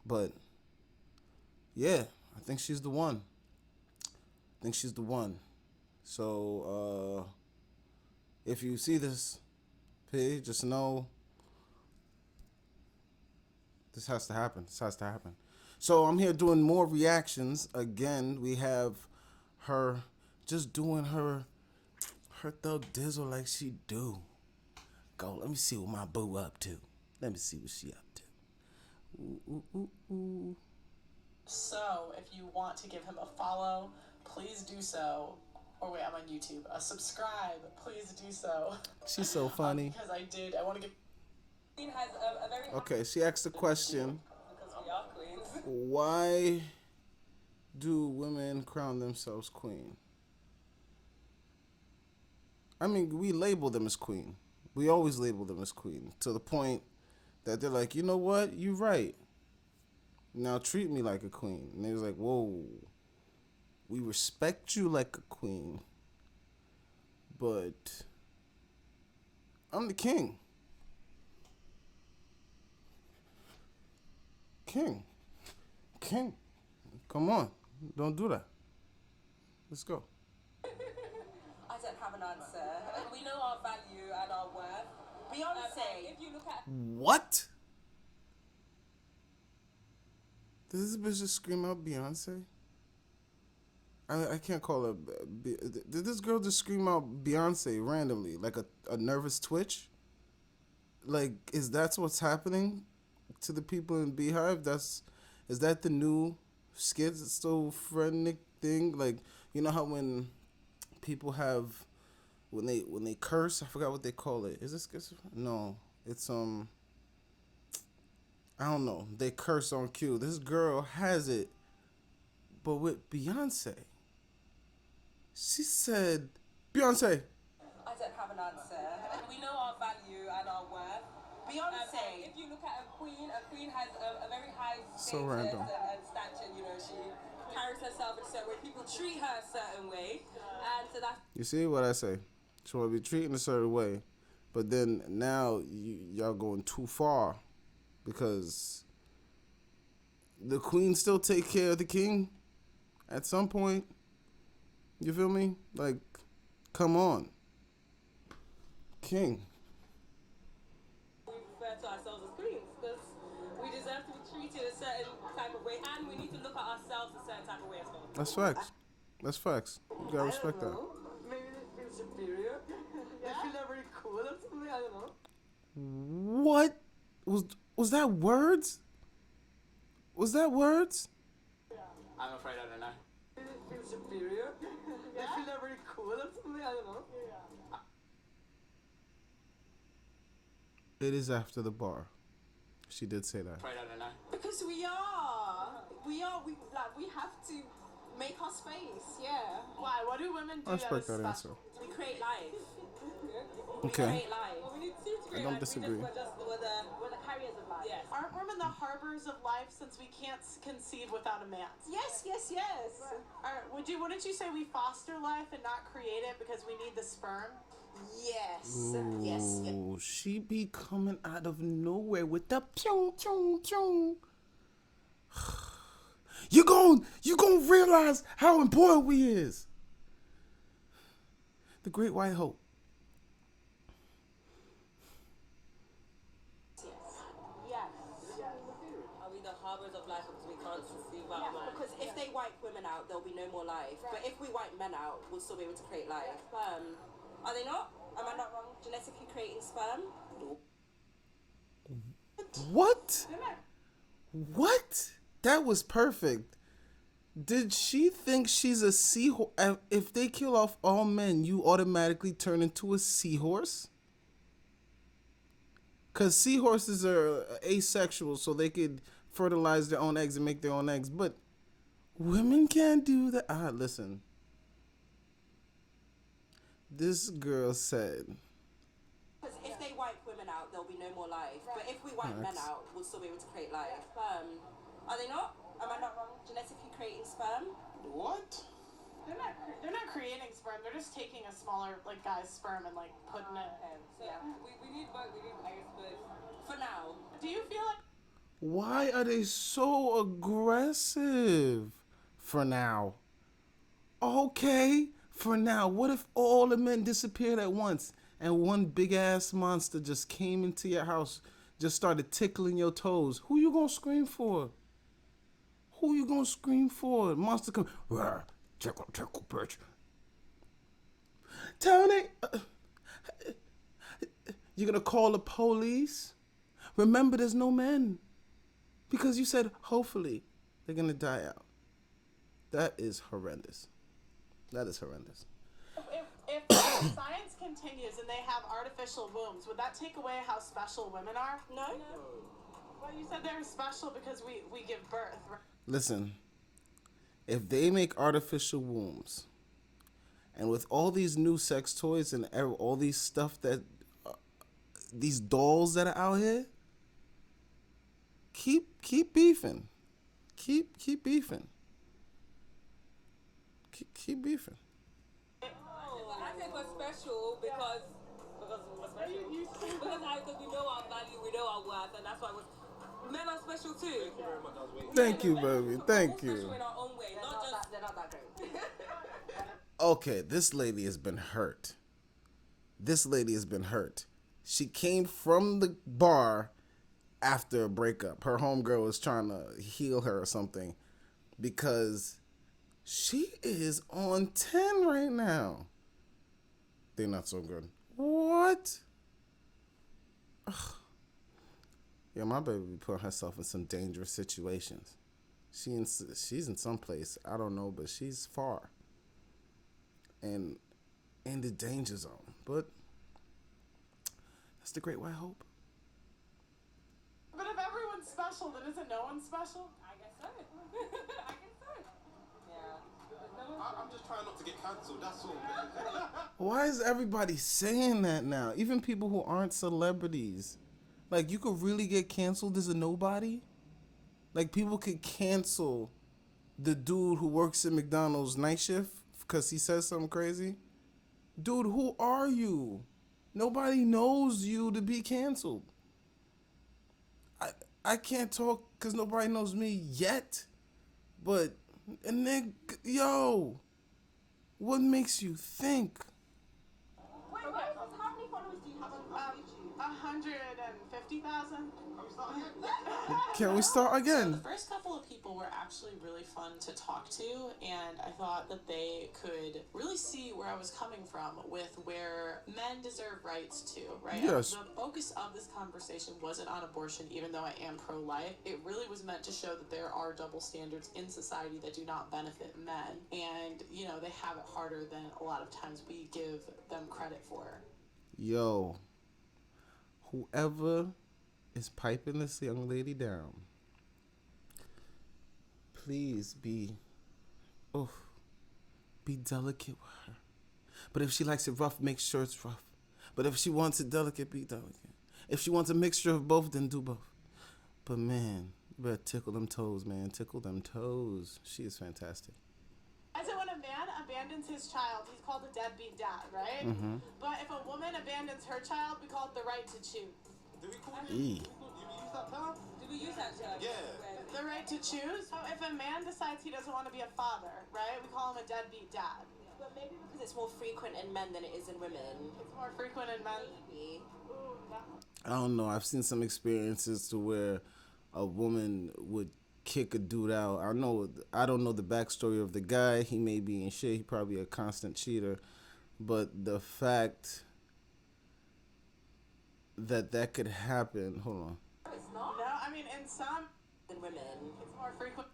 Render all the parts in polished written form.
But yeah, I think she's the one. I think she's the one. So if you see this page, just know this has to happen. This has to happen. So I'm here doing more reactions. Again, we have her just doing her thug dizzle like she do. Go, let me see what my boo up to. Let me see what she up to. Ooh, ooh, ooh, ooh. So, if you want to give him a follow, please do so. Or wait, I'm on YouTube. A subscribe, please do so. She's so funny. Because I want to give. Has a very Okay, she asked the question, because we are queens. why do women crown themselves queen? I mean, we label them as queen. We always label them as queen to the point that they're like, you know what? You're right. Now treat me like a queen. And they was like, whoa, we respect you like a queen, but I'm the king. King. Come on. Don't do that. Let's go. I don't have an answer. We know our value and our worth. Beyonce, if you look at What? Does this bitch just scream out Beyonce? I can't call her. Did this girl just scream out Beyonce randomly, like a nervous twitch? Like, is that what's happening to the people in Beehive? Is that the new schizophrenic thing? Like, you know how when people have when they curse, I forgot what they call it. Is it schizophrenic? No, it's I don't know. They curse on cue. This girl has it, but with Beyonce. She said, Beyonce. I don't have an answer. We know our value and our worth. Beyonce, if you look at a queen has a very high So status random. and stature. You know, she carries herself in a certain way. People treat her a certain way, and so that's. You see what I say? She want to be treated a certain way, but then now y'all going too far because the queen still take care of the king at some point. You feel me? Like, come on. King. We refer to ourselves as queens because we deserve to be treated a certain type of way, and we need to look at ourselves a certain type of way as well. That's facts. That's facts. You gotta respect that. Maybe they feel superior. They feel they're very cool or something. I don't know. What? Was that words? Was that words? I'm afraid I don't know. They feel superior. They feel they're very cool or something. I don't know. It is after the bar. She did say that. Afraid I don't know. Because we have to make our space, yeah. Why? What do women do? I respect that is answer. We create life. We Okay. create life. Well, we need to create don't life. disagree. We're the carriers of life. Yes. Aren't women the harbors of life since we can't conceive without a man? Yes. Wouldn't you say we foster life and not create it because we need the sperm? Yes. Ooh, she be coming out of nowhere with the pew pew pew. You gon' realize how important we is. The Great White Hope. Yes. Are we the harbors of life because we can't conceive our mind? Because if they wipe women out, there'll be no more life. But if we wipe men out, we'll still be able to create life. Are they not? Am I not wrong? Genetically creating sperm? What? What? That was perfect. Did she think she's a seahorse? If they kill off all men, you automatically turn into a seahorse? Because seahorses are asexual, so they could fertilize their own eggs and make their own eggs. But women can't do that. Listen. This girl said... Because if they wipe women out, there'll be no more life. But if we wipe men out, we'll still be able to create life. Are they not? Am I not wrong? Genetically creating sperm? What? They're not creating sperm. They're just taking a smaller guy's sperm and putting it. So we need both. We need, I guess, both. For now. Do you feel like Why are they so aggressive? For now. Okay, for now. What if all the men disappeared at once and one big ass monster just came into your house, just started tickling your toes? Who you gonna scream for? Who you gonna scream for? Monster come, "Rawr, tickle, tickle, bitch. Tony, you gonna call the police? Remember, there's no men. Because you said, hopefully, they're gonna die out. That is horrendous. That is horrendous. If science continues and they have artificial wombs, would that take away how special women are? No. Well, you said they're special because we give birth, right? Listen, if they make artificial wombs, and with all these new sex toys and all these stuff that, these dolls that are out here, keep beefing, keep beefing, keep beefing. I think we're special because we're special. Because we know our value, we know our worth, and that's why men are special too. Thank you, baby. Thank We're you. special in our own way, not just. They're not that great. Okay, this lady has been hurt. This lady has been hurt. She came from the bar after a breakup. Her homegirl was trying to heal her or something because she is on 10 right now. They're not so good. What? Ugh. Yeah, my baby be putting herself in some dangerous situations. She's in some place, I don't know, but she's far. And in the danger zone. But that's the great white hope. But if everyone's special, then isn't no one special? I guess so. I guess so. Yeah. I'm just trying not to get cancelled, that's all. Why is everybody saying that now? Even people who aren't celebrities. Like, you could really get canceled as a nobody? Like, people could cancel the dude who works at McDonald's night shift because he says something crazy? Dude, who are you? Nobody knows you to be canceled. I can't talk because nobody knows me yet. But, yo, what makes you think? Wait, how many followers do you have on YouTube? 150,000. Can we start The again? first couple of people were actually really fun to talk to, and I thought that they could really see where I was coming from with where men deserve rights too, right? Yes. The focus of this conversation wasn't on abortion, even though I am pro-life. It really was meant to show that there are double standards in society that do not benefit men, and, they have it harder than a lot of times we give them credit for. Yo, whoever is piping this young lady down, please be delicate with her. But if she likes it rough, make sure it's rough. But if she wants it delicate, be delicate. If she wants a mixture of both, then do both. But man, you better tickle them toes, man. Tickle them toes. She is fantastic. I said when a man abandons his child, he's called a deadbeat dad, right? Mm-hmm. But if a woman abandons her child, we call it the right to choose. Do we call it? E. You use that term? Do we use that term? Yeah. The right to choose. So if a man decides he doesn't want to be a father, right, we call him a deadbeat dad. But maybe because it's more frequent in men than it is in women. It's more frequent in men. Maybe. I don't know. I've seen some experiences to where a woman would kick a dude out. I don't know the backstory of the guy. He may be in shit. He probably a constant cheater. But the fact that could happen. Hold on. It's not No, I mean in some in women. it's more frequent.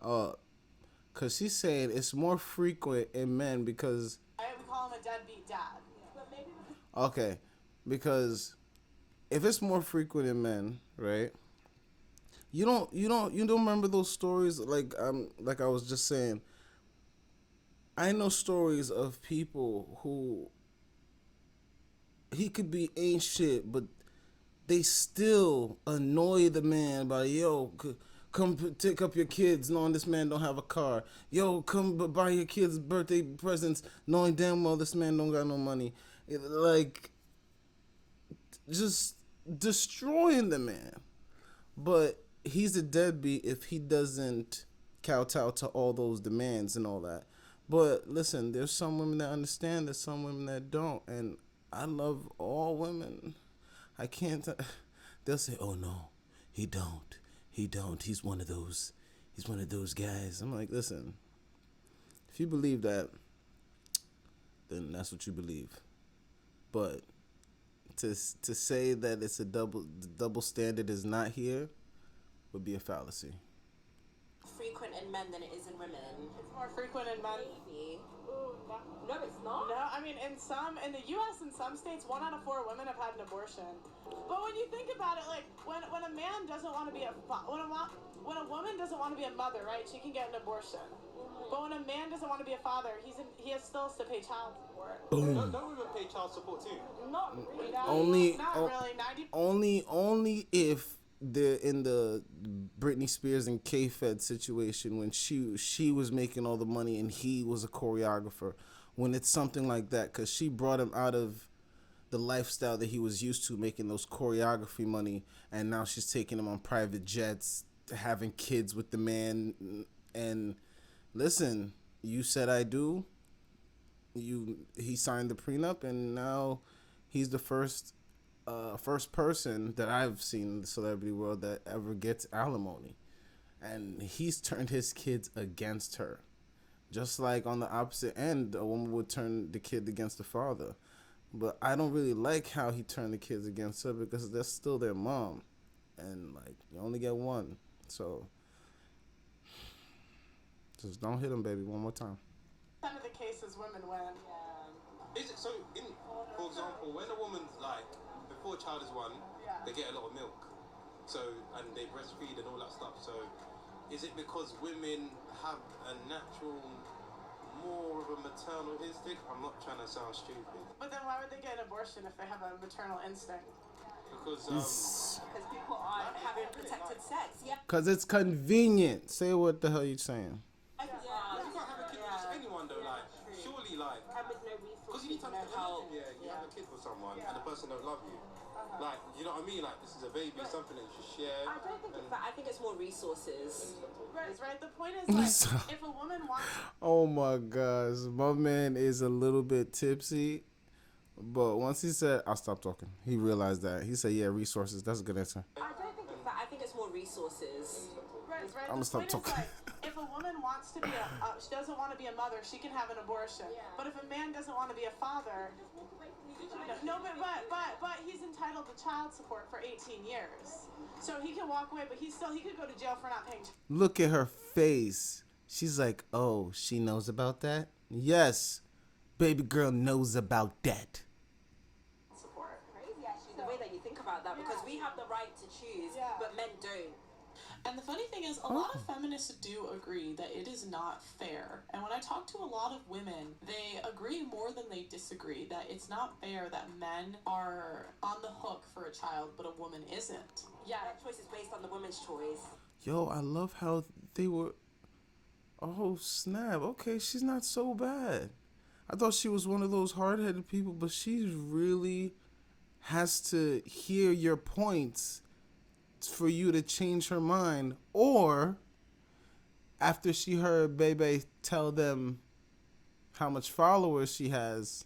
Cause she's saying it's more frequent in men because. Right? We call him a deadbeat dad. But maybe because Okay, because if it's more frequent in men, right? You don't remember those stories like I was just saying. I know stories of people who he could be ain't shit, but they still annoy the man by come pick up your kids knowing this man don't have a car. Yo, come buy your kids birthday presents knowing damn well this man don't got no money. Just destroying the man. But he's a deadbeat if he doesn't kowtow to all those demands and all that. But listen, there's some women that understand, there's some women that don't, and I love all women. I can't. They'll say, "Oh no, he don't. He don't. He's one of those. He's one of those guys." I'm like, listen. If you believe that, then that's what you believe. But to say that it's a double standard is not here would be a fallacy. Frequent in men than it is in women. It's more frequent in men. Maybe. Ooh, No, it's not. No, I mean in the U.S. in some states, 1 out of 4 women have had an abortion. But when you think about it, like when a man doesn't want to be when a woman doesn't want to be a mother, right? She can get an abortion. But when a man doesn't want to be a father, he still has to pay child support. Don't women pay child support too? not really. Not really. 90. Only if they're in the Britney Spears and K-Fed situation when she was making all the money and he was a choreographer. When it's something like that, because she brought him out of the lifestyle that he was used to, making those choreography money, and now she's taking him on private jets, having kids with the man. And listen, you said I do. He signed the prenup, and now he's the first person that I've seen in the celebrity world that ever gets alimony, and he's turned his kids against her. Just like on the opposite end, a woman would turn the kid against the father. But I don't really like how he turned the kids against her because that's still their mom. And, like, you only get one. So, just don't hit him, baby, one more time. Some of the cases women win. Is it so? For example, when a woman's like before a child is born, they get a lot of milk, so and they breastfeed and all that stuff. So, is it because women have a natural, more of a maternal instinct? I'm not trying to sound stupid. But then why would they get an abortion if they have a maternal instinct? Because Because people aren't having protected sex. Yeah. Because it's convenient. Say what the hell you saying. you can't have a kid with just anyone though. Like, surely, like, And with no because resources, you need to no have help. you have a kid with someone and the person don't love you. Like, you know what I mean? Like, this is a baby, something that you should share. I don't think it's that. I think it's more resources. Right. The point is, like, if a woman wants. Oh my gosh, my man is a little bit tipsy, but once he said, "I'll stop talking," he realized that. He said, "Yeah, resources." That's a good answer. I don't think it's that. I think it's more resources. Right. I'ma The stop point talking. is, like, if a woman wants to be she doesn't want to be a mother, she can have an abortion. But if a man doesn't want to be a father, no, but he's entitled to child support for 18 years, so he can walk away. But he could go to jail for not paying Look at her face. She's like, "Oh, she knows about that?" Yes, baby girl knows about that. support. Crazy, actually, the way that you think about that, because we have the right to choose, but men don't. And the funny thing is, a lot of feminists do agree that it is not fair. And when I talk to a lot of women, they agree more than they disagree that it's not fair that men are on the hook for a child, but a woman isn't. Yeah, that choice is based on the woman's choice. Yo, I love how they were. Oh snap! Okay, she's not so bad. I thought she was one of those hard-headed people, but she really has to hear your points for you to change her mind, or after she heard Bebe tell them how much followers she has,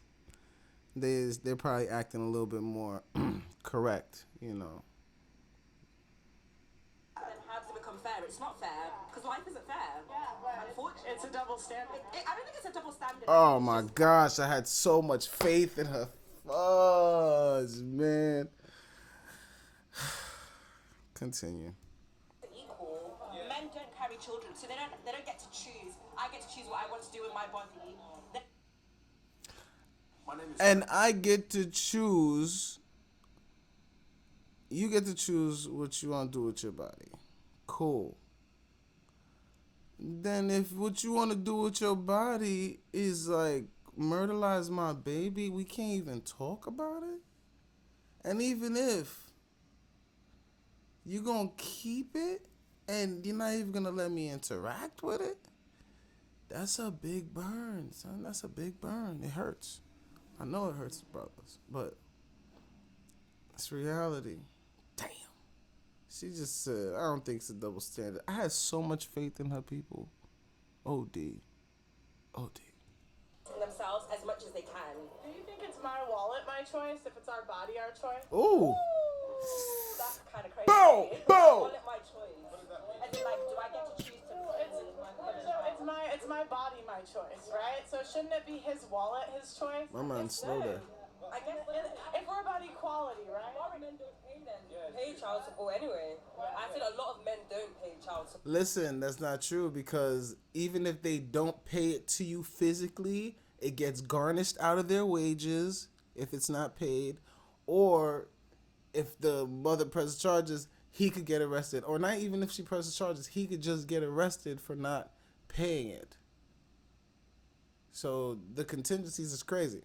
they're probably acting a little bit more correct, you know. Then how does it become fair? It's not fair, because life isn't fair. Unfortunately. It's a double standard. I don't think it's a double standard. Oh my gosh, I had so much faith in her fuzz, man. Continue. Equal. Men don't carry children, so they don't get to choose. I get to choose what I want to do with my body. my name is. And I get to choose. You get to choose what you want to do with your body. Cool. Then if what you want to do with your body is like murderize my baby, we can't even talk about it. And even if you're going to keep it and you're not even going to let me interact with it, that's a big burn, son. That's a big burn. It hurts. I know it hurts, brothers, but it's reality. Damn. She just said, I don't think it's a double standard. I had so much faith in her people. OD. OD. themselves as much as they can. Do you think it's my wallet, my choice, if it's our body, our choice? Ooh. Ooh, that's kind of crazy. Bow, bow. Wallet, my choice. As in, like, do I get to choose to It's my body, my choice, right? So shouldn't it be his wallet, his choice? My man, slow there. I guess If we're about equality, right? men don't pay then. Pay child support anyway. I feel a lot of men don't pay child support. Listen, that's not true because even if they don't pay it to you physically, it gets garnished out of their wages if it's not paid, or if the mother presses charges, he could get arrested, or not even if she presses charges, he could just get arrested for not paying it. So the contingencies is crazy.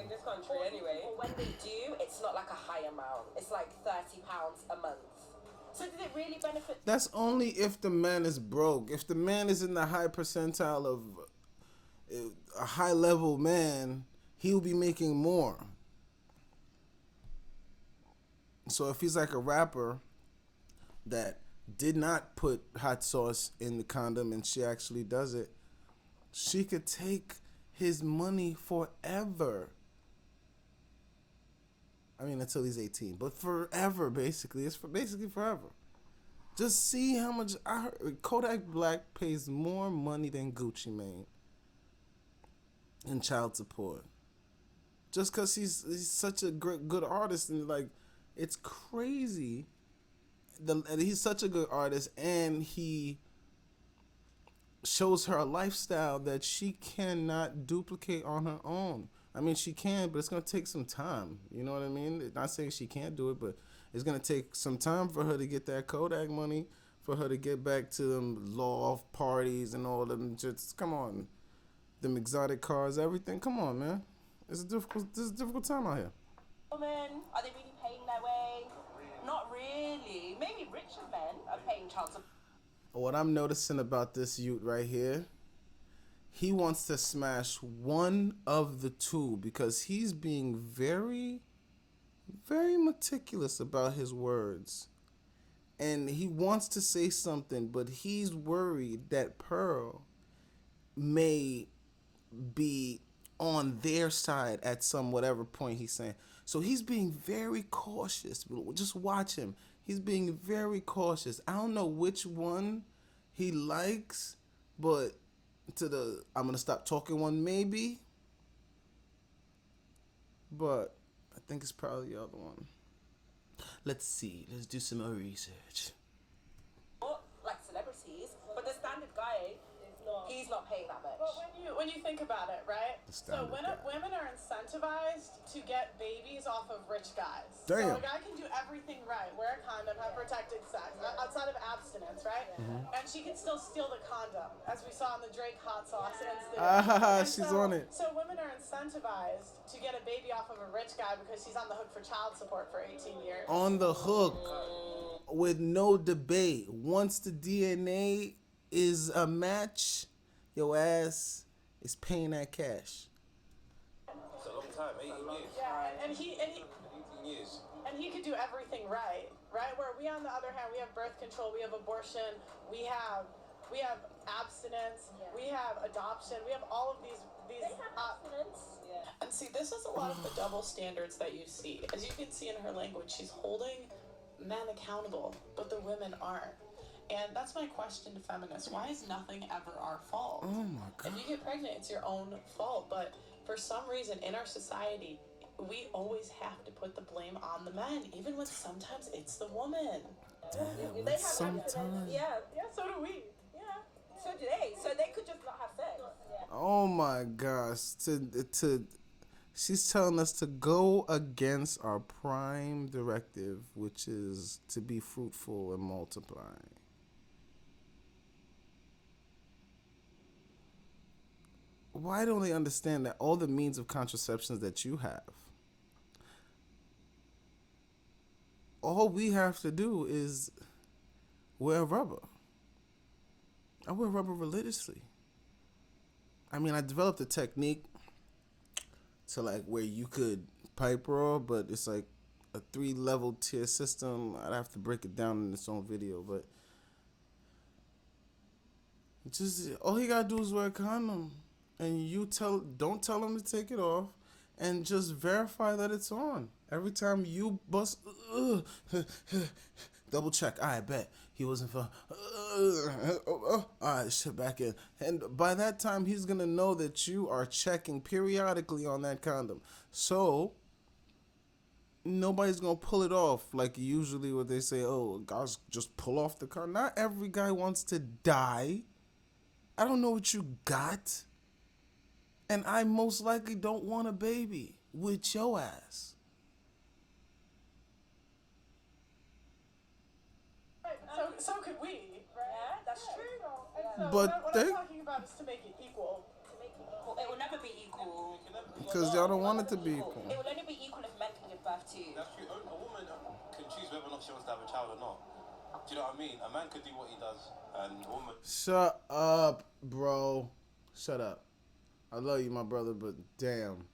In this country anyway. Or when they do, it's not like a high amount. It's like £30 a month. So did it really benefit? That's only if the man is broke. If the man is in the high percentile of a high level man, he'll be making more. So if he's like a rapper that did not put hot sauce in the condom and she actually does it, she could take his money forever. I mean, until he's 18, but forever, basically. It's basically forever. Just see how much I heard Kodak Black pays more money than Gucci Mane in child support. Just because he's such a good artist, and like, it's crazy. He's such a good artist, and he shows her a lifestyle that she cannot duplicate on her own. I mean, she can, but it's going to take some time. You know what I mean? Not saying she can't do it, but it's going to take some time for her to get that Kodak money, for her to get back to them loft parties and all them. Just, come on. Them exotic cars, everything. Come on, man. This is a difficult time out here. Women, are they really paying their way? Not really. Maybe richer men are paying child support. What I'm noticing about this youth right here, he wants to smash one of the two because he's being very, very meticulous about his words. And he wants to say something, but he's worried that Pearl may be on their side at some whatever point he's saying. So he's being very cautious. Just watch him. He's being very cautious. I don't know which one he likes, but I'm going to stop talking one maybe. But I think it's probably the other one. Let's see. Let's do some more research. Like celebrities, but the standard guy, he's not paying that much. But when you think about it, right? So women are incentivized to get babies off of rich guys. Damn. So a guy can do everything right, wear a condom, have protected sex, outside of abstinence, right? Mm-hmm. And she can still steal the condom, as we saw in the Drake hot sauce incident. She's on it. So women are incentivized to get a baby off of a rich guy because she's on the hook for child support for 18 years. On the hook with no debate. Once the DNA is a match, your ass is paying that cash. It's a long time, 18 years. Yeah, and he 18 years. and he could do everything right? Where we, on the other hand, we have birth control, we have abortion, we have abstinence, we have adoption, we have all of these. And see, this is a lot of the double standards that you see. As you can see in her language, she's holding men accountable, but the women aren't. And that's my question to feminists. Why is nothing ever our fault? Oh my God. If you get pregnant, it's your own fault. But for some reason, in our society, we always have to put the blame on the men, even when sometimes it's the woman. They have sometimes. Yeah, So do we. yeah. So do they. So they could just not have sex. Oh my gosh. She's telling us to go against our prime directive, which is to be fruitful and multiply. Why don't they understand that all the means of contraceptions that you have, all we have to do is wear rubber. I wear rubber religiously. I mean, I developed a technique to like where you could pipe roll, but it's like a 3-level tier system. I'd have to break it down in its own video, but just all he gotta do is wear a condom, and don't tell him to take it off, and just verify that it's on. Every time you bust, double check. I bet he wasn't for. All right, shit back in, and by that time he's gonna know that you are checking periodically on that condom. So nobody's gonna pull it off like usually what they say. Oh, guys just pull off the condom. Not every guy wants to die. I don't know what you got. And I most likely don't want a baby with your ass. So could we, right? Yeah, that's true. So But what I'm talking about is to make it equal. It will never be equal. Because y'all don't want it to be equal. It will only be equal if men can give birth too. That's true. A woman can choose whether or not she wants to have a child or not. Do you know what I mean? A man could do what he does, and a woman. Shut up, bro. Shut up. I love you, my brother, but damn.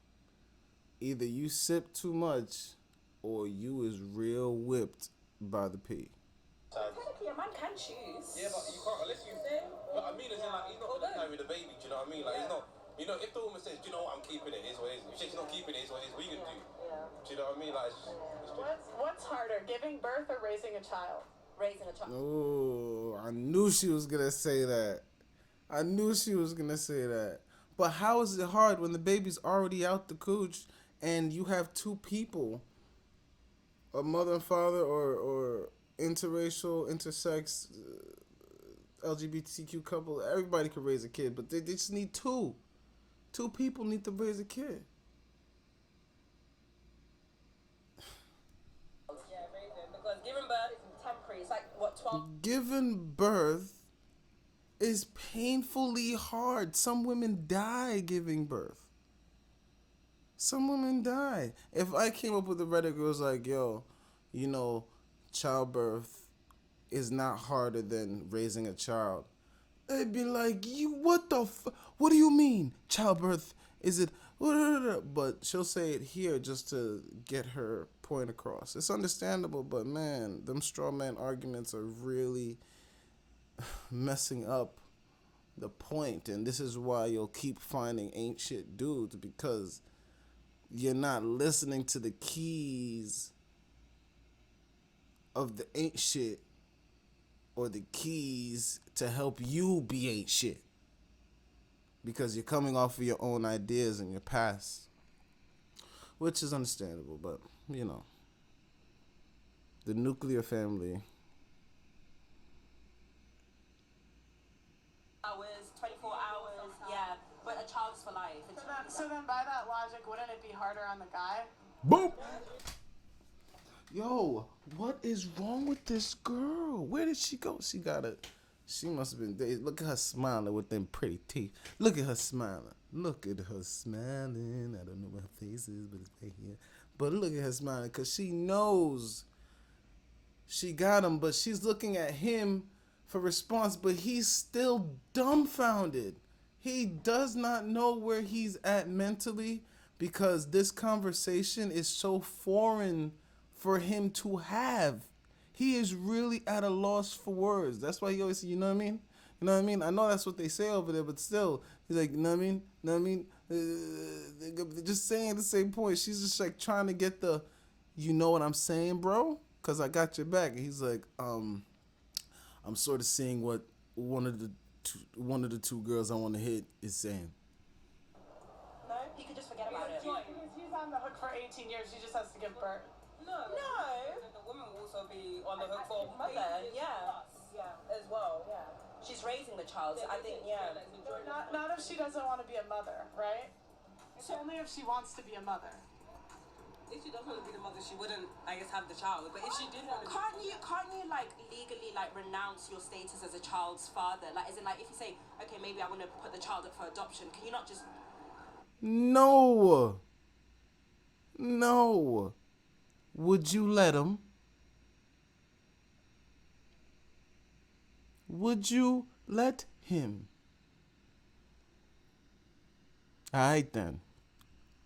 Either you sip too much or you is real whipped by the pee. Technically, a man can choose. Yeah, but you can't unless you. But I mean, as in, like, he's not gonna carry the baby. Do you know what I mean? Like, he's not. You know, if the woman says, "Do you know what? I'm keeping it. It's what it is." If she's not keeping it, it's what it is. What are you gonna do? Yeah. Do you know what I mean? Like, it's just. What's harder, giving birth or raising a child? Raising a child. Oh, I knew she was going to say that. I knew she was going to say that. But how is it hard when the baby's already out the cooch and you have two people, a mother and father or interracial, intersex, LGBTQ couple, everybody can raise a kid, but they just need two. Two people need to raise a kid. Yeah, raising. Because giving birth is temporary. It's like, what, 12? Giving birth is painfully hard. Some women die giving birth. Some women die. If I came up with a Reddit girl was like, yo, you know, childbirth is not harder than raising a child, they'd be like, you, what the what do you mean? Childbirth, is it, but she'll say it here just to get her point across. It's understandable, but man, them straw man arguments are really messing up the point, and this is why you'll keep finding ain't shit dudes, because you're not listening to the keys of the ain't shit or the keys to help you be ain't shit, because you're coming off of your own ideas and your past, which is understandable. But you know, the nuclear family. Hours, 24 hours, yeah. But a child's for life. So then by that logic, wouldn't it be harder on the guy? Boom. Yo, what is wrong with this girl? Where did she go? She must have been dazed. Look at her smiling with them pretty teeth. Look at her smiling. Look at her smiling. I don't know what her face is, but it's right here. But look at her smiling, because she knows she got him, but she's looking at him for response, but he's still dumbfounded. He does not know where he's at mentally, because this conversation is so foreign for him to have. He is really at a loss for words. That's why he always say, you know what I mean? You know what I mean? I know that's what they say over there, but still, he's like, you know what I mean? You know what I mean? They're just saying the same point. She's just like trying to get the, you know what I'm saying, bro? Because I got your back. And he's like, I'm sort of seeing what one of the two girls I want to hit is saying. No, he could just forget about it. He's on the hook for 18 years. He just has to give birth. No. The woman will also be on the hook for mother, as well. Yeah. She's raising the child, so I think, Not if she doesn't want to be a mother, right? It's only if she wants to be a mother. If she doesn't want to be the mother, she wouldn't, I guess, have the child. But if she did want to, can't you like legally like renounce your status as a child's father? Like, as in, like, if you say, okay, maybe I want to put the child up for adoption, can you not just? No. Would you let him? Would you let him? All right then.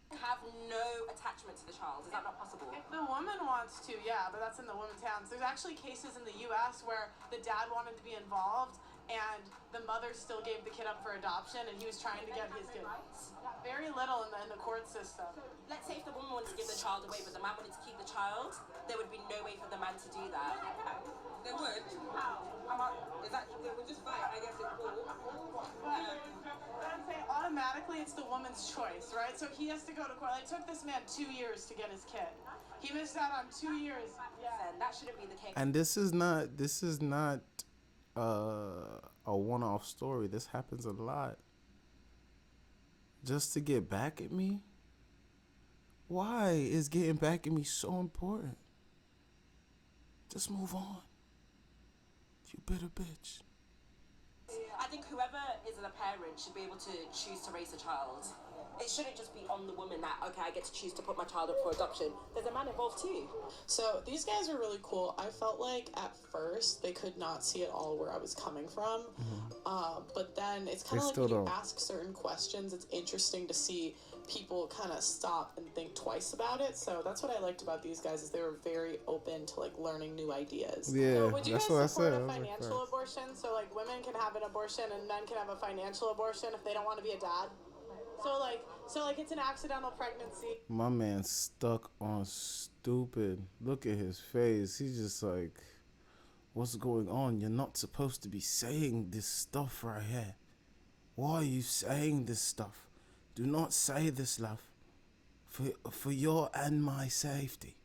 Have no attachment attachment to the child. Is that not possible? If the woman wants to, yeah, but that's in the woman's hands. There's actually cases in the U.S. where the dad wanted to be involved and the mother still gave the kid up for adoption, and he was trying to get his kid. Very little in the court system. Let's say if the woman wanted to give the child away, but the man wanted to keep the child, there would be no way for the man to do that. They would. Is that they would just fight? I guess in court. But I'm saying automatically it's the woman's choice, right? So he has to go to court. It took this man 2 years to get his kid. He missed out on 2 years. Then that shouldn't be the case. And this is not a one-off story. This happens a lot. Just to get back at me? Why is getting back at me so important? Just move on. You bitter bitch. I think whoever is a parent should be able to choose to raise a child. It shouldn't just be on the woman that, okay, I get to choose to put my child up for adoption. There's a man involved too. So these guys are really cool. I felt like at first they could not see at all where I was coming from. But then it's kind of like when you ask certain questions, it's interesting to see people kind of stop and think twice about it. So that's what I liked about these guys, is they were very open to like learning new ideas. Yeah, so would you that's guys what I support said. a financial abortion? So like women can have an abortion and men can have a financial abortion if they don't want to be a dad? So like it's an accidental pregnancy. My man's stuck on stupid. Look at his face. He's just like, what's going on? You're not supposed to be saying this stuff right here. Why are you saying this stuff? Do not say this, love. For your and my safety.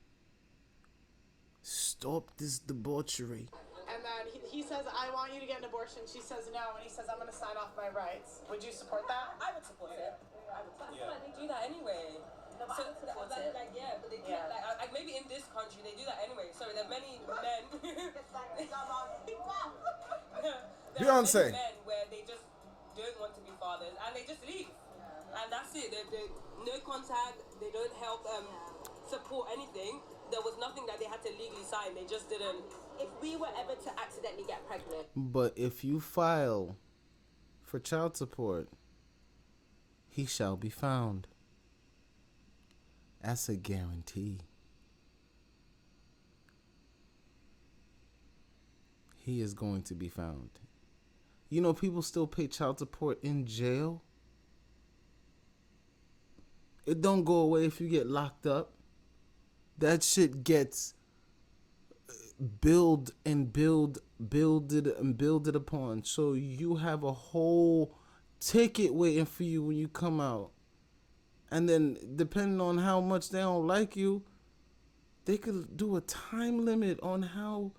Stop this debauchery. And then he says, I want you to get an abortion. She says no, and he says, I'm going to sign off my rights. Would you support that? I would support it. I feel like they do that anyway. No, but So, I would support like, it. like, yeah, but they do like maybe in this country they do that anyway. Sorry, there are many men. There are Beyonce. many men where they just don't want to be fathers and they just leave, and that's it. They no contact. They don't help support anything. There was nothing that they had to legally sign. They just didn't. If we were ever to accidentally get pregnant, But if you file for child support, he shall be found. That's a guarantee. He is going to be found. You know, people still pay child support in jail. It don't go away if you get locked up. That shit gets builded upon. So you have a whole ticket waiting for you when you come out. And then depending on how much they don't like you, they could do a time limit on how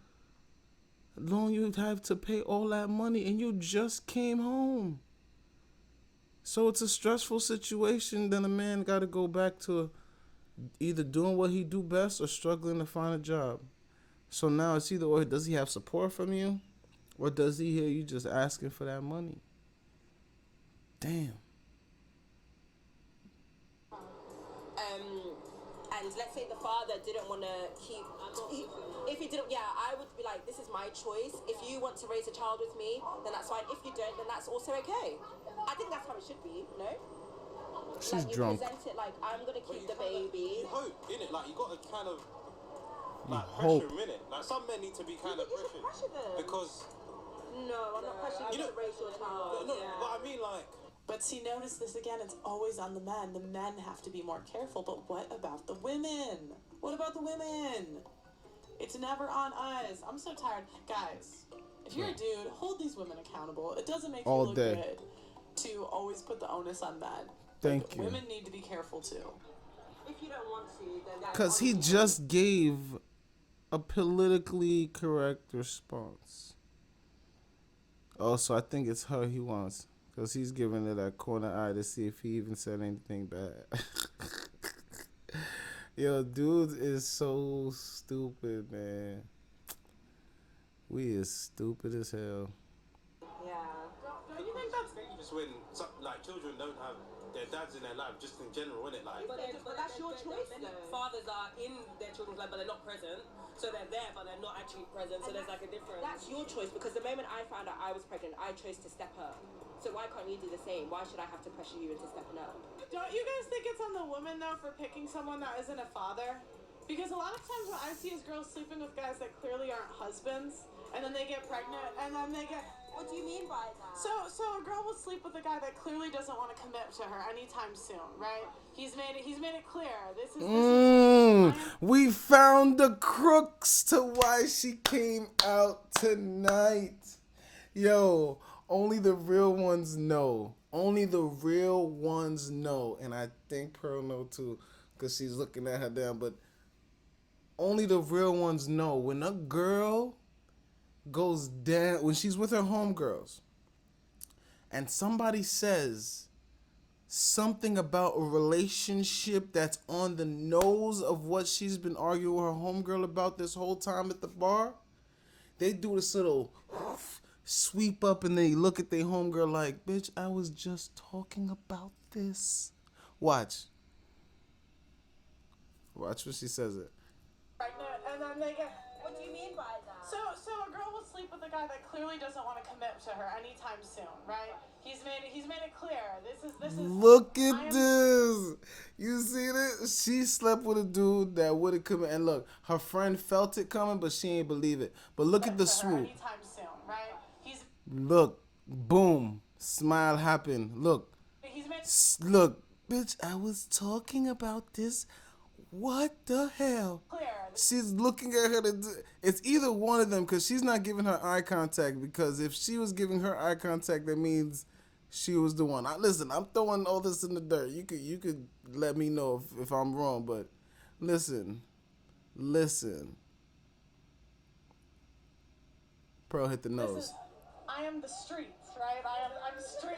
long you have to pay all that money, and you just came home. So it's a stressful situation. Then a man got to go back to either doing what he do best or struggling to find a job. So now it's either or. Does he have support from you, or does he hear you just asking for that money? Damn. and let's say the father didn't want to keep, if he didn't, yeah, I would be like, this is my choice. If you want to raise a child with me, then that's fine. If you don't, then that's also okay. I think that's how it should be, no? She's like, drunk. You present it like, I'm going to keep the baby. You hope, innit? Like, you got to kind of, like, hope. pressure him, innit? Like, some men need to be kind of You should pressured. pressure them. Because, No, I'm not pressuring you to raise your child. no, but I mean, like, But see, notice this again, it's always on the men. The men have to be more careful, but what about the women? What about the women? It's never on us. I'm so tired. Guys, if you're a dude, hold these women accountable. It doesn't make All you look day. good to always put the onus on men. Thank you. Women need to be careful too. If you don't want to, then that's Because he just gave a politically correct response. Oh, so I think it's her he wants. Because he's giving her that corner eye to see if he even said anything bad. Yo, dude is so stupid, man. We is stupid as hell. Yeah. Don't you think that's just when like children don't have their dads in their life, just in general, innit? Like, But that's your choice, though. Fathers are in their children's life, but they're not present. So they're there, but they're not actually present. So there's like a difference. That's your choice, because the moment I found out I was pregnant, I chose to step up. So why can't you do the same? Why should I have to pressure you into stepping up? Don't you guys think it's on the woman though for picking someone that isn't a father? Because a lot of times what I see is girls sleeping with guys that clearly aren't husbands, and then they get pregnant, and then they get. What do you mean by that? So a girl will sleep with a guy that clearly doesn't want to commit to her anytime soon, right? He's made it clear. This is We found the crooks to why she came out tonight. Yo, only the real ones know. Only the real ones know. And I think Pearl know too, because she's looking at her down. But only the real ones know. When a girl goes down, when she's with her homegirls, and somebody says something about a relationship that's on the nose of what she's been arguing with her homegirl about this whole time at the bar, they do this little sweep up and they look at their homegirl like, bitch, I was just talking about this. Watch when she says it. pregnant, and then they get. What do you mean by that? So a girl will sleep with a guy that clearly doesn't want to commit to her anytime soon, right? He's made it clear. This is. Look at this. You see this? She slept with a dude that wouldn't come in. And look, her friend felt it coming, but she ain't believe it. But look at the swoop. Anytime soon, right? Look, boom, smile happened. Look, look, bitch, I was talking about this. What the hell? Clear. She's looking at her. It's either one of them, because she's not giving her eye contact. Because if she was giving her eye contact, that means she was the one. Listen, I'm throwing all this in the dirt. You could let me know if I'm wrong, but listen. Pearl hit the nose. I am the streets, right? I'm street.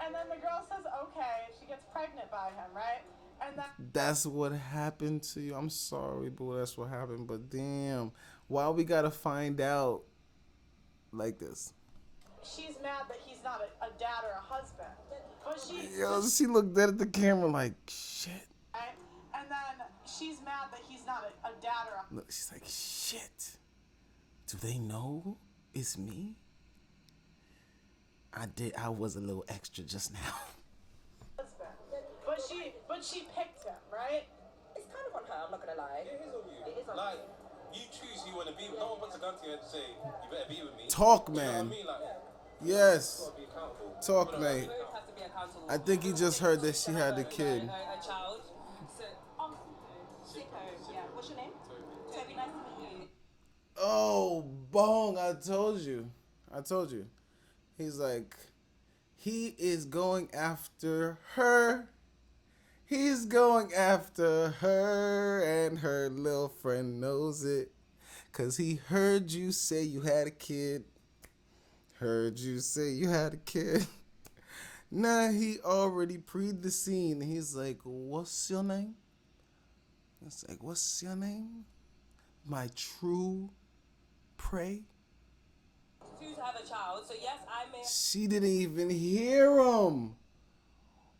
And then the girl says, okay, she gets pregnant by him, right? And that's what happened to you. I'm sorry, but that's what happened. But damn, why we gotta find out like this? She's mad that he's not a dad or a husband. But she looked dead at the camera like, shit. Right? And then she's mad that he's not a dad or a... Look, she's like, shit. Do they know it's me? I was a little extra just now. But she picked him, right? It's kind of on her, I'm not gonna lie. it is on you. It is on like, you choose who you want to be with. No one puts a gun to your head and say, you better be with me. Talk, You know what I man. mean? Like, Yes. you gotta be accountable. Talk, mate. Both have to be accountable. I think you just heard that she had the kid. A child. So, Yeah. What's your name? Toby, nice to meet you. Oh, bong, I told you. He's like, he is going after her. He's going after her, and her little friend knows it. 'Cause he heard you say you had a kid. Now he already preed the scene. He's like, what's your name? It's like, what's your name? My true prey? choose to have a child. So yes, I may. She didn't even hear him.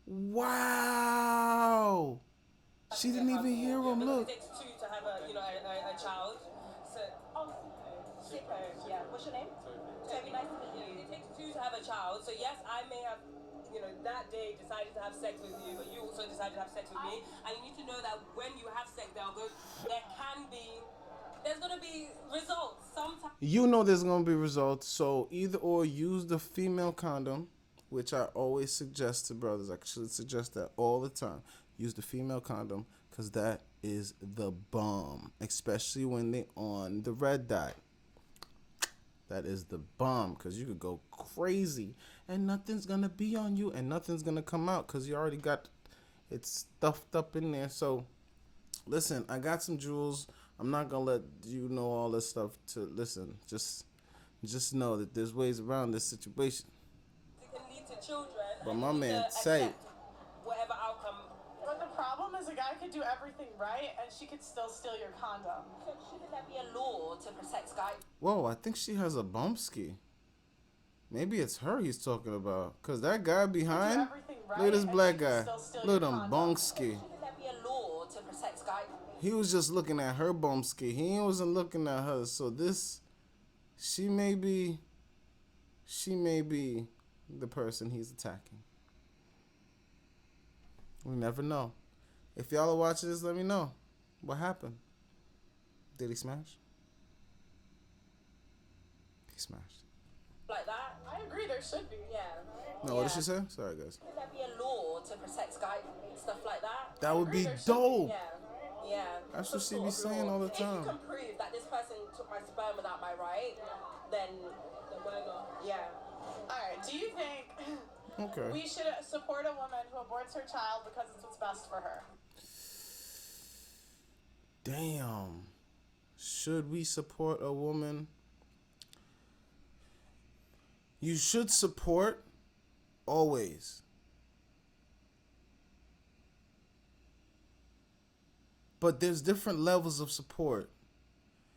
Wow. She didn't even hear him. Look. It takes two to have a child. So Yeah. What's your name? Toby, nice to meet you. it takes two to have a child. So yes, I may have, that day decided to have sex with you, but you also decided to have sex with me. And you need to know that when you have sex, there's gonna be results sometimes. You know there's going to be results. So either or, use the female condom, which I always suggest to brothers. I should suggest that all the time. Use the female condom, because that is the bomb, especially when they on the red dye. That is the bomb, because you could go crazy and nothing's going to be on you and nothing's going to come out, because you already got it stuffed up in there. So listen, I got some jewels. I'm not going to let you know all this stuff to listen. Just know that there's ways around this situation. It can lead to children. But and my you need man, to say it. accept whatever outcome. But the problem is a guy could do everything right and she could still steal your condom. Shouldn't there be a law to protect guys? Whoa, I think she has a bump ski. Maybe it's her he's talking about. Cause that guy behind, everything right, look at this and black they can guy. still steal Look at your him, condom. bonski. Shouldn't there be a law to protect guys? He was just looking at her bonski. He wasn't looking at her. So this, she may be the person he's attacking. We never know. If y'all are watching this, let me know. What happened? Did he smash? He smashed. Like that? I agree, there should be. Yeah. No, what did she say? Sorry, guys. Shouldn't there be a law to protect guys? Stuff like that? That would be there should be, dope. Yeah. Yeah. That's what she Some be sort of saying law. all the If you time. can prove that this person took my sperm without my right, then why not? Yeah. Alright, do you think Okay. we should support a woman who aborts her child because it's what's best for her? Damn. Should we support a woman? You should support always. But there's different levels of support.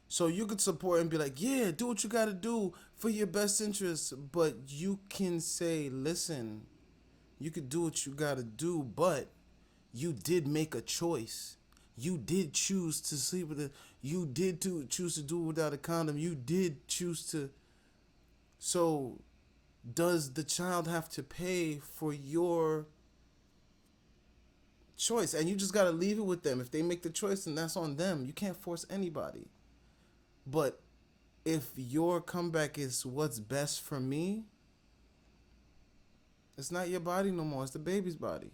So you could support and be like, yeah, do what you got to do for your best interest. But you can say, listen, you could do what you got to do, but you did make a choice. You did choose to sleep with it. You did choose to do it without a condom. You did choose to. So does the child have to pay for your choice? And you just got to leave it with them. If they make the choice, then that's on them. You can't force anybody. But if your comeback is what's best for me, it's not your body no more. It's the baby's body.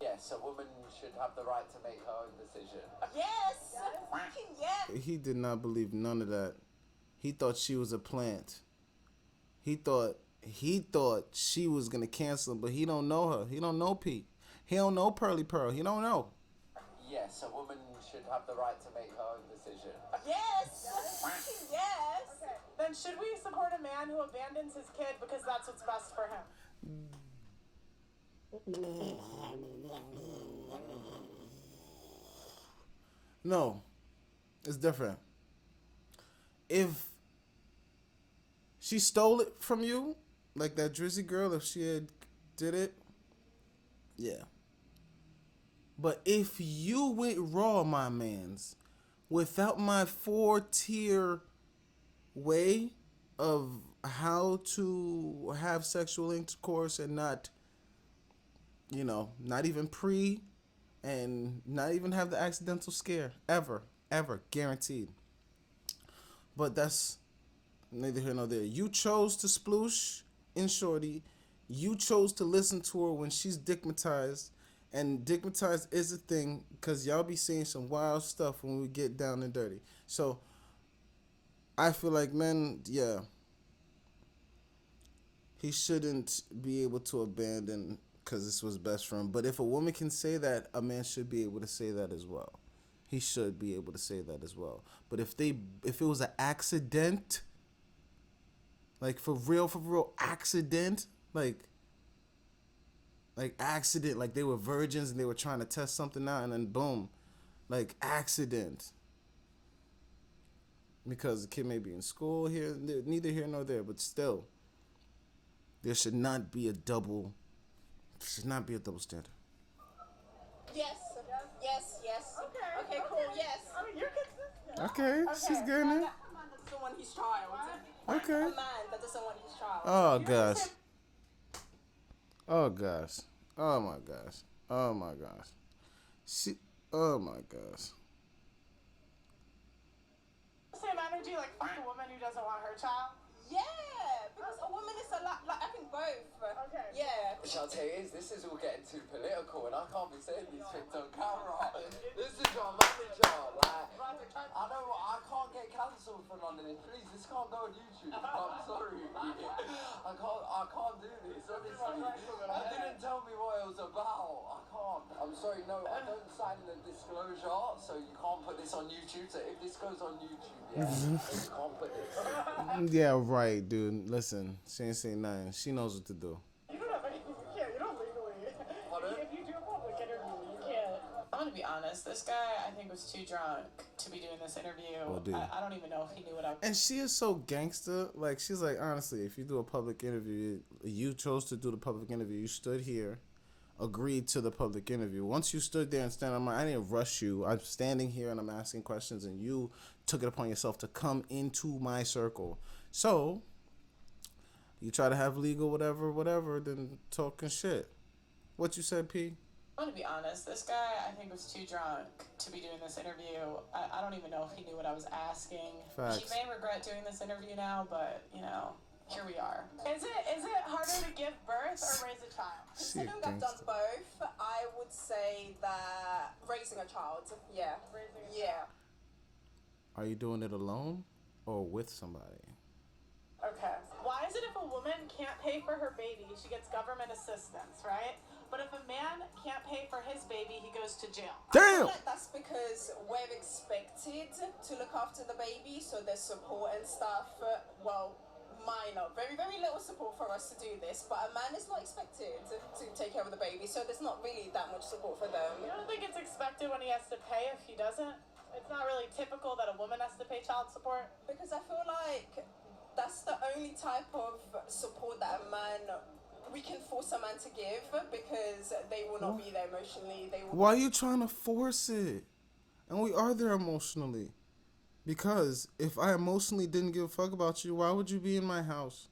Yes, a woman should have the right to make her own decision. Yes! Fucking yes! He did not believe none of that. He thought she was a plant. He thought she was gonna cancel him, but he don't know her. He don't know Pete. He don't know Pearly Pearl. He don't know. Yes, a woman should have the right to make her own decision. Yes! Fucking yes! Okay. Then should we support a man who abandons his kid because that's what's best for him? No, it's different. If she stole it from you, like that Drizzy girl, if she had did it, yeah. But if you went raw, my mans, without my 4-tier way of how to have sexual intercourse and not, not even pre and not even have the accidental scare, ever, guaranteed. But that's neither here nor there. You chose to sploosh in shorty. You chose to listen to her when she's digmatized. And digmatized is a thing because y'all be seeing some wild stuff when we get down and dirty. So I feel like men, yeah, he shouldn't be able to abandon because this was best for him. But if a woman can say that, a man should be able to say that as well. He should be able to say that as well. But if it was an accident, like for real accident, like accident, like they were virgins and they were trying to test something out and then boom, like accident. Because the kid may be in school here, neither here nor there, but still, there should not be a double standard. Yes. Yes, yes. Okay, cool, yes. I mean, you're consistent. Okay, she's getting it. A man that doesn't want his child. Okay. A man that doesn't want his child. Oh gosh. Oh gosh. Oh my gosh. Oh my gosh. Oh my gosh. Same energy, like fuck a woman who doesn't want her child. Yeah, because a woman is a lot, like, I think both. Okay. Yeah. Shall I tell you, this is all getting too political and I can't be saying these things on camera. This is your manager, like, I know I can't get cancelled for none of this. Please, this can't go on YouTube. I'm sorry. I can't do this, honestly. You didn't tell me what it was about. I can't. I'm sorry, no, I don't sign the disclosure, so you can't put this on YouTube. So if this goes on YouTube, yeah, you can't put this. Yeah, right, dude. Listen, she ain't saying nothing. She knows what to do. You don't have any, you don't legally. Pardon? If you do a public interview, you can't. to be honest. This guy, I think, was too drunk to be doing this interview. Oh, dude. I don't even know if he knew what I was. And she is so gangster. Like, she's like, honestly, if you do a public interview, you chose to do the public interview. You stood here, agreed to the public interview. Once you stood there and stand on my, I didn't rush you. I'm standing here and I'm asking questions, and you took it upon yourself to come into my circle. So, you try to have legal whatever, then talking shit. What you said, P? I'm going to be honest. This guy, I think, was too drunk to be doing this interview. I don't even know if he knew what I was asking. Facts. He may regret doing this interview now, but, you know, here we are. Is it harder to give birth or raise a child? She a Considering I've done both, I would say that raising a child, yeah. Yeah. Are you doing it alone or with somebody? Okay. Why is it if a woman can't pay for her baby, she gets government assistance, right? But if a man can't pay for his baby, he goes to jail. I feel Damn! like that's because we're expected to look after the baby, so there's support and stuff. Well, minor, very, very little support for us to do this, but a man is not expected to take care of the baby, so there's not really that much support for them. You don't think it's expected when he has to pay if he doesn't? It's not really typical that a woman has to pay child support? Because I feel like that's the only type of support that we can force a man to give, because they will not be there emotionally. Why are you trying to force it? And we are there emotionally. Because if I emotionally didn't give a fuck about you, why would you be in my house?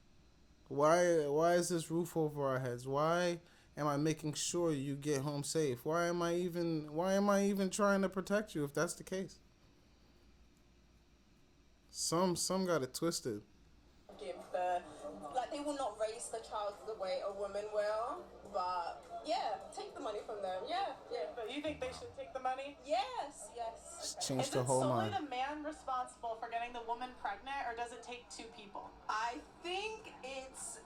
Why is this roof over our heads? Why am I making sure you get home safe? Why am I even trying to protect you if that's the case? Some got it twisted. They will not raise the child the way a woman will, but yeah, take the money from them. Yeah. But you think they should take the money? Yes. Just change Is the it whole solely mind. the man responsible for getting the woman pregnant, or does it take two people? I think it's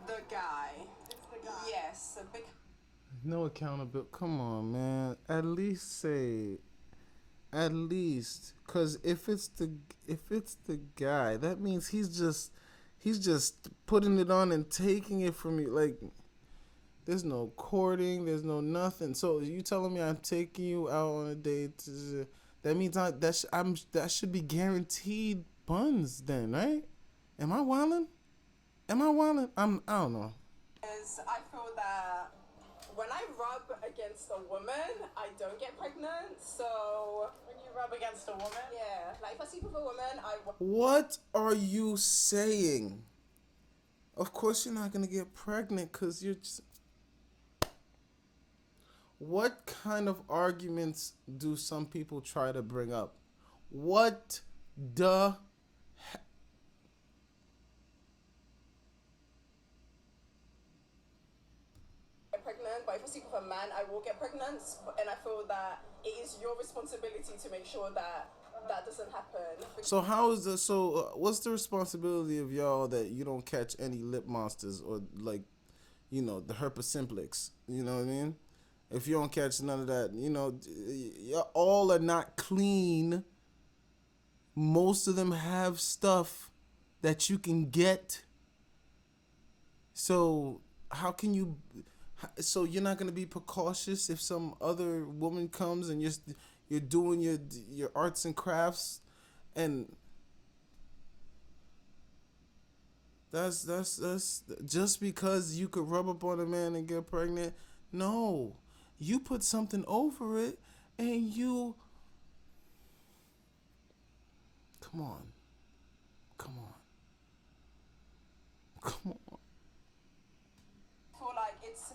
the guy. It's the guy. Yes, No accountability. Come on, man. At least say. At least, cause if it's the guy, that means he's just putting it on and taking it from you. Like, there's no courting, there's no nothing. So you telling me I'm taking you out on a date? That means that should be guaranteed buns then, right? Am I wildin'? I don't know. because I feel that when I rub against a woman, I don't get pregnant. So When you rub against a woman? yeah, like if I sleep with a woman, What are you saying? Of course you're not gonna get pregnant because you're just... What kind of arguments do some people try to bring up? What the... get pregnant. But if I sleep with a man, I will get pregnant. And I feel that it is your responsibility to make sure that that doesn't happen. So what's the responsibility of y'all that you don't catch any lip monsters or like, the herpes simplex? You know what I mean? If you don't catch none of that, y'all all are not clean. Most of them have stuff that you can get. So how can you? So you're not gonna be precautious if some other woman comes and you're doing your arts and crafts, and that's just because you could rub up on a man and get pregnant. No, you put something over it, and you come on. I feel like it's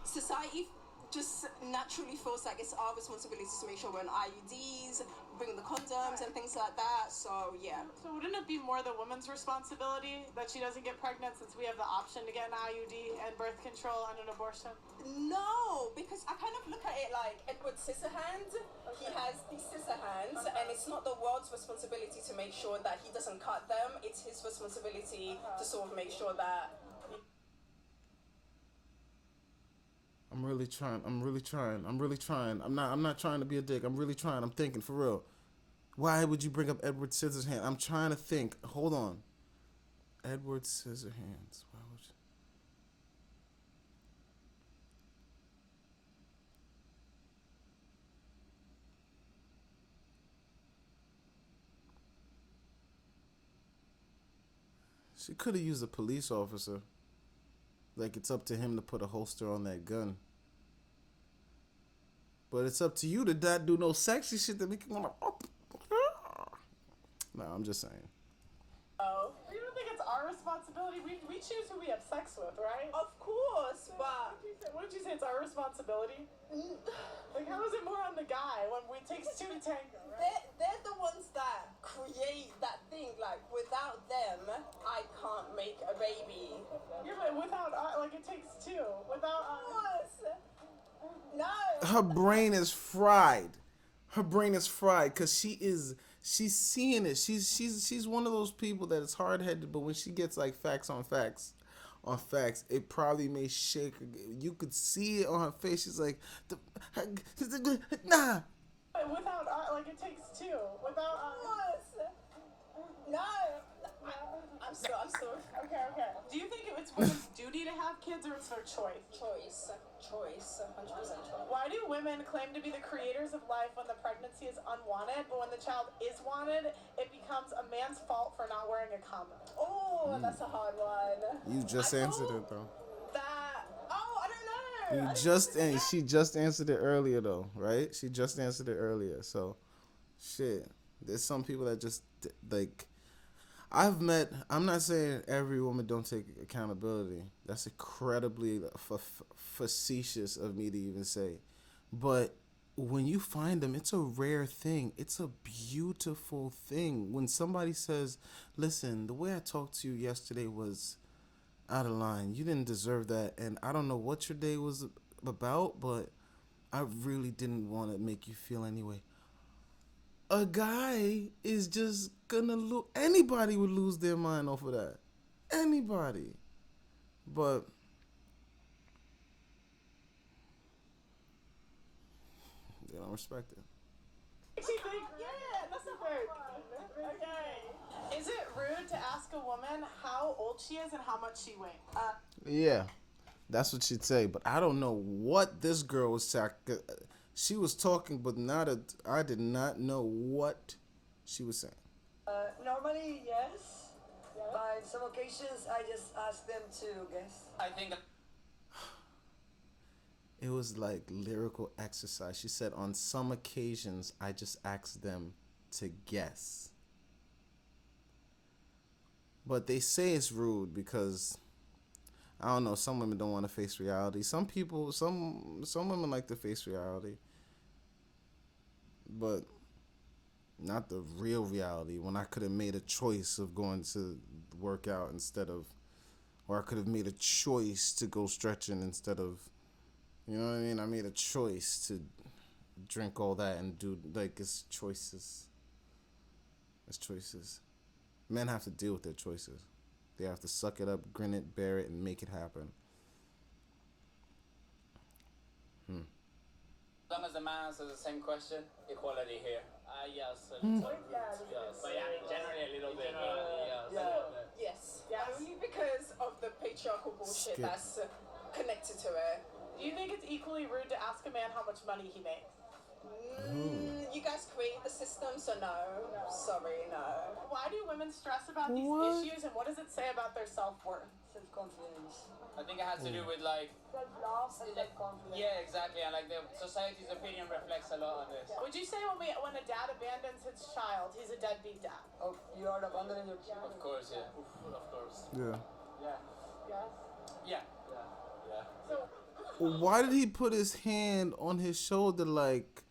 society just naturally feels like it's our responsibility to make sure we're in IUDs, bring the condoms and things like that. So yeah. So wouldn't it be more the woman's responsibility that she doesn't get pregnant since we have the option to get an IUD and birth control and an abortion? No, because I kind of look at it like Edward Scissorhands. He has these scissor hands, and it's not the world's responsibility to make sure that he doesn't cut them. It's his responsibility to sort of make sure that. I'm really trying. I'm not trying to be a dick. I'm really trying. I'm thinking for real. Why would you bring up Edward Scissorhands? I'm trying to think. Hold on. Edward Scissorhands. Why would you? She could have used a police officer. Like, it's up to him to put a holster on that gun. But it's up to you to not do no sexy shit that make you want to... No, I'm just saying. Oh, you don't think it's our responsibility? We choose who we have sex with, right? Of course, but What did you say? It's our responsibility? Like, how is it more on the guy when it takes two to tango, right? they're the ones that create that thing. Like, without them, I can't make a baby. Yeah, but without, like, it takes two. Without, No. Her brain is fried. Her brain is fried because she's seeing it. She's one of those people that is hard headed, but when she gets like facts on facts, it probably may shake. You could see it on her face. She's like, nah. Without, like, it takes two. Without, No. I'm so. Okay. Do you think it's women's duty to have kids or it's their choice? Choice, 100% choice. Why do women claim to be the creators of life when the pregnancy is unwanted, but when the child is wanted, it becomes a man's fault for not wearing a condom? Oh, that's a hard one. You just answered it though. I don't know. She just answered it earlier though, right? She just answered it earlier. So, shit. There's some people that just like. I'm not saying every woman don't take accountability. That's incredibly facetious of me to even say. But when you find them, it's a rare thing. It's a beautiful thing. When somebody says, listen, the way I talked to you yesterday was out of line. You didn't deserve that. And I don't know what your day was about, but I really didn't want to make you feel anyway. A guy is just gonna lose. Anybody would lose their mind off of that. Anybody. But they don't respect it. Yeah, that's a fair. Okay. Is it rude to ask a woman how old she is and how much she weighs? Yeah, that's what she'd say. But I don't know what this girl was saying. She was talking, but I did not know what she was saying. Normally, yes. But in some occasions, I just ask them to guess. I think It was like lyrical exercise. She said, on some occasions, I just ask them to guess. But they say it's rude because, I don't know, some women don't want to face reality. Some women like to face reality. But not the real reality, when I could have made a choice of going to work out instead of, or I could have made a choice to go stretching instead of, you know what I mean? I made a choice to drink all that and do, like, it's choices. It's choices. Men have to deal with their choices. They have to suck it up, grin it, bear it, and make it happen. as long as the man answers the same question, equality here. Yes. Yes. But yeah, generally a little bit. Yes. Only because of the patriarchal bullshit Skip. that's connected to it. Do you think it's equally rude to ask a man how much money he makes? You guys create the system, so no. Sorry, no. Why do women stress about these What? issues, and what does it say about their self-worth? Self-confidence. I think it has to do with like, Self-love and self-confidence. yeah, exactly, and like the society's opinion reflects a lot on this. Would you say when a dad abandons his child, he's a deadbeat dad? Oh, you are abandoning your children. Of course, yeah. Of course. Yeah. Yeah. Yes. Yeah. So, Well, why did he put his hand on his shoulder like,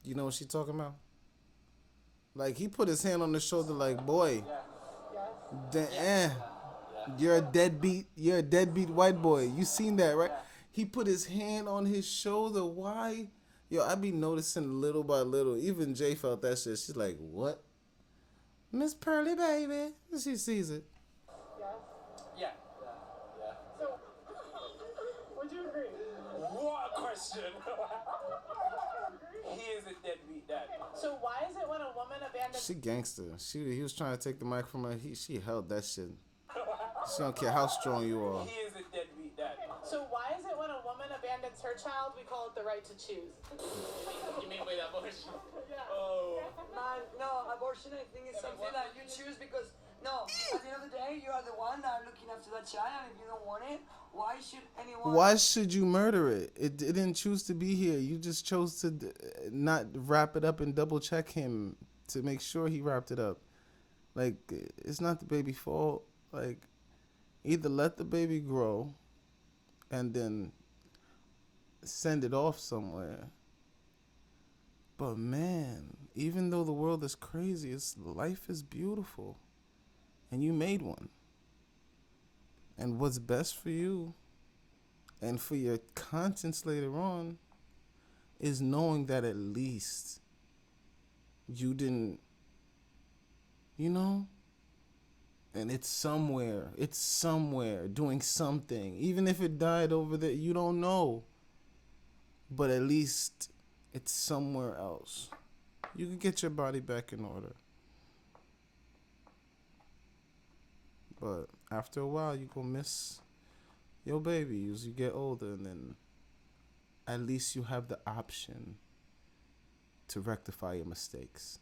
you know what she talking about? Like, he put his hand on the shoulder like, boy, you're a deadbeat white boy. You seen that, right? He put his hand on his shoulder. Why? Yo, I be noticing little by little. Even Jay felt that shit. She's like, what? Miss Pearly, baby. She sees it. Yeah. so, would you agree? What a question! He is a deadbeat dad. So why is it when a woman abandons... She gangster. He was trying to take the mic from her. She held that shit. She don't care how strong you are. He is a deadbeat dad. So why is it when a woman abandons her child, we call it the right to choose? You mean with abortion? Oh. Man, no, abortion I think is something that you choose because No, at the end of the day, you are the one that are looking after that child, and if you don't want it, why should anyone... Why should you murder it? It didn't choose to be here. You just chose to not wrap it up and double check him to make sure he wrapped it up. Like, it's not the baby's fault. Like, either let the baby grow and then send it off somewhere. But man, even though the world is crazy, life is beautiful. And you made one. And what's best for you and for your conscience later on is knowing that at least you didn't, and it's somewhere doing something. Even if it died over there, you don't know. But at least it's somewhere else. You can get your body back in order. But after a while, you're going to miss your baby as you get older. And then at least you have the option to rectify your mistakes.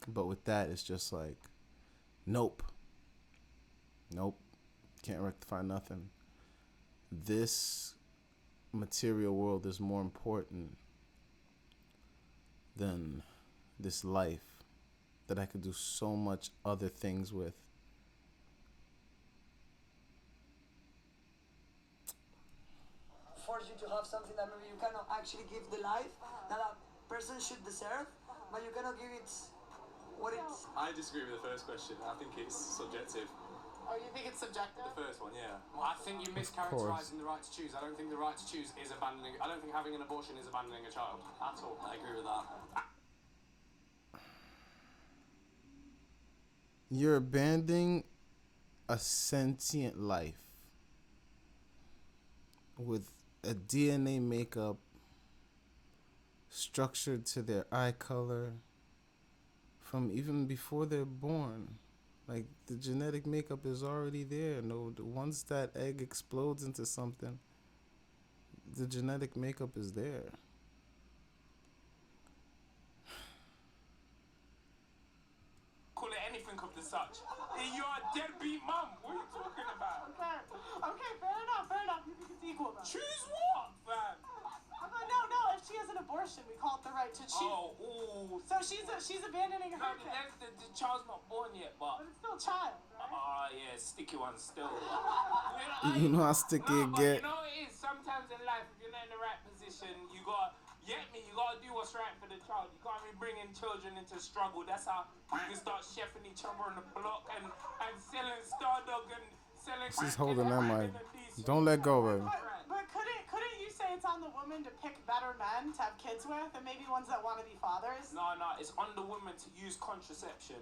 But with that, it's just like, nope. Can't rectify nothing. This material world is more important than this life that I could do so much other things with. Force you to have something that maybe you cannot actually give the life that a person should deserve, but you cannot give it what it's... I disagree with the first question. I think it's subjective. Oh, you think it's subjective? The first one, yeah. Well, I think you're mischaracterising the right to choose. I don't think the right to choose is abandoning... I don't think having an abortion is abandoning a child at all. I agree with that. You're abandoning a sentient life with a DNA makeup structured to their eye color from even before they're born. Like, the genetic makeup is already there. No, once that egg explodes into something, the genetic makeup is there. Call it anything of the such. You're a deadbeat mum. What are you talking about? Okay, fair enough. You think it's equal then? Choose what, fam? No, if she has an abortion, we call it the right to choose. Oh. So she's abandoning her kid. The child's not born yet, but... But it's still a child, right? Yeah, sticky one still. You know how sticky it get. You know what it is? Sometimes in life, if you're not in the right position, you gotta do what's right for the child. You can't be bringing children into struggle. That's how you can start chefing each other on the block and selling Stardog and selling... She's holding that mic. Don't let go, baby. But couldn't you say it's on the woman to pick better men to have kids with, and maybe ones that want to be fathers? No, it's on the woman to use contraception.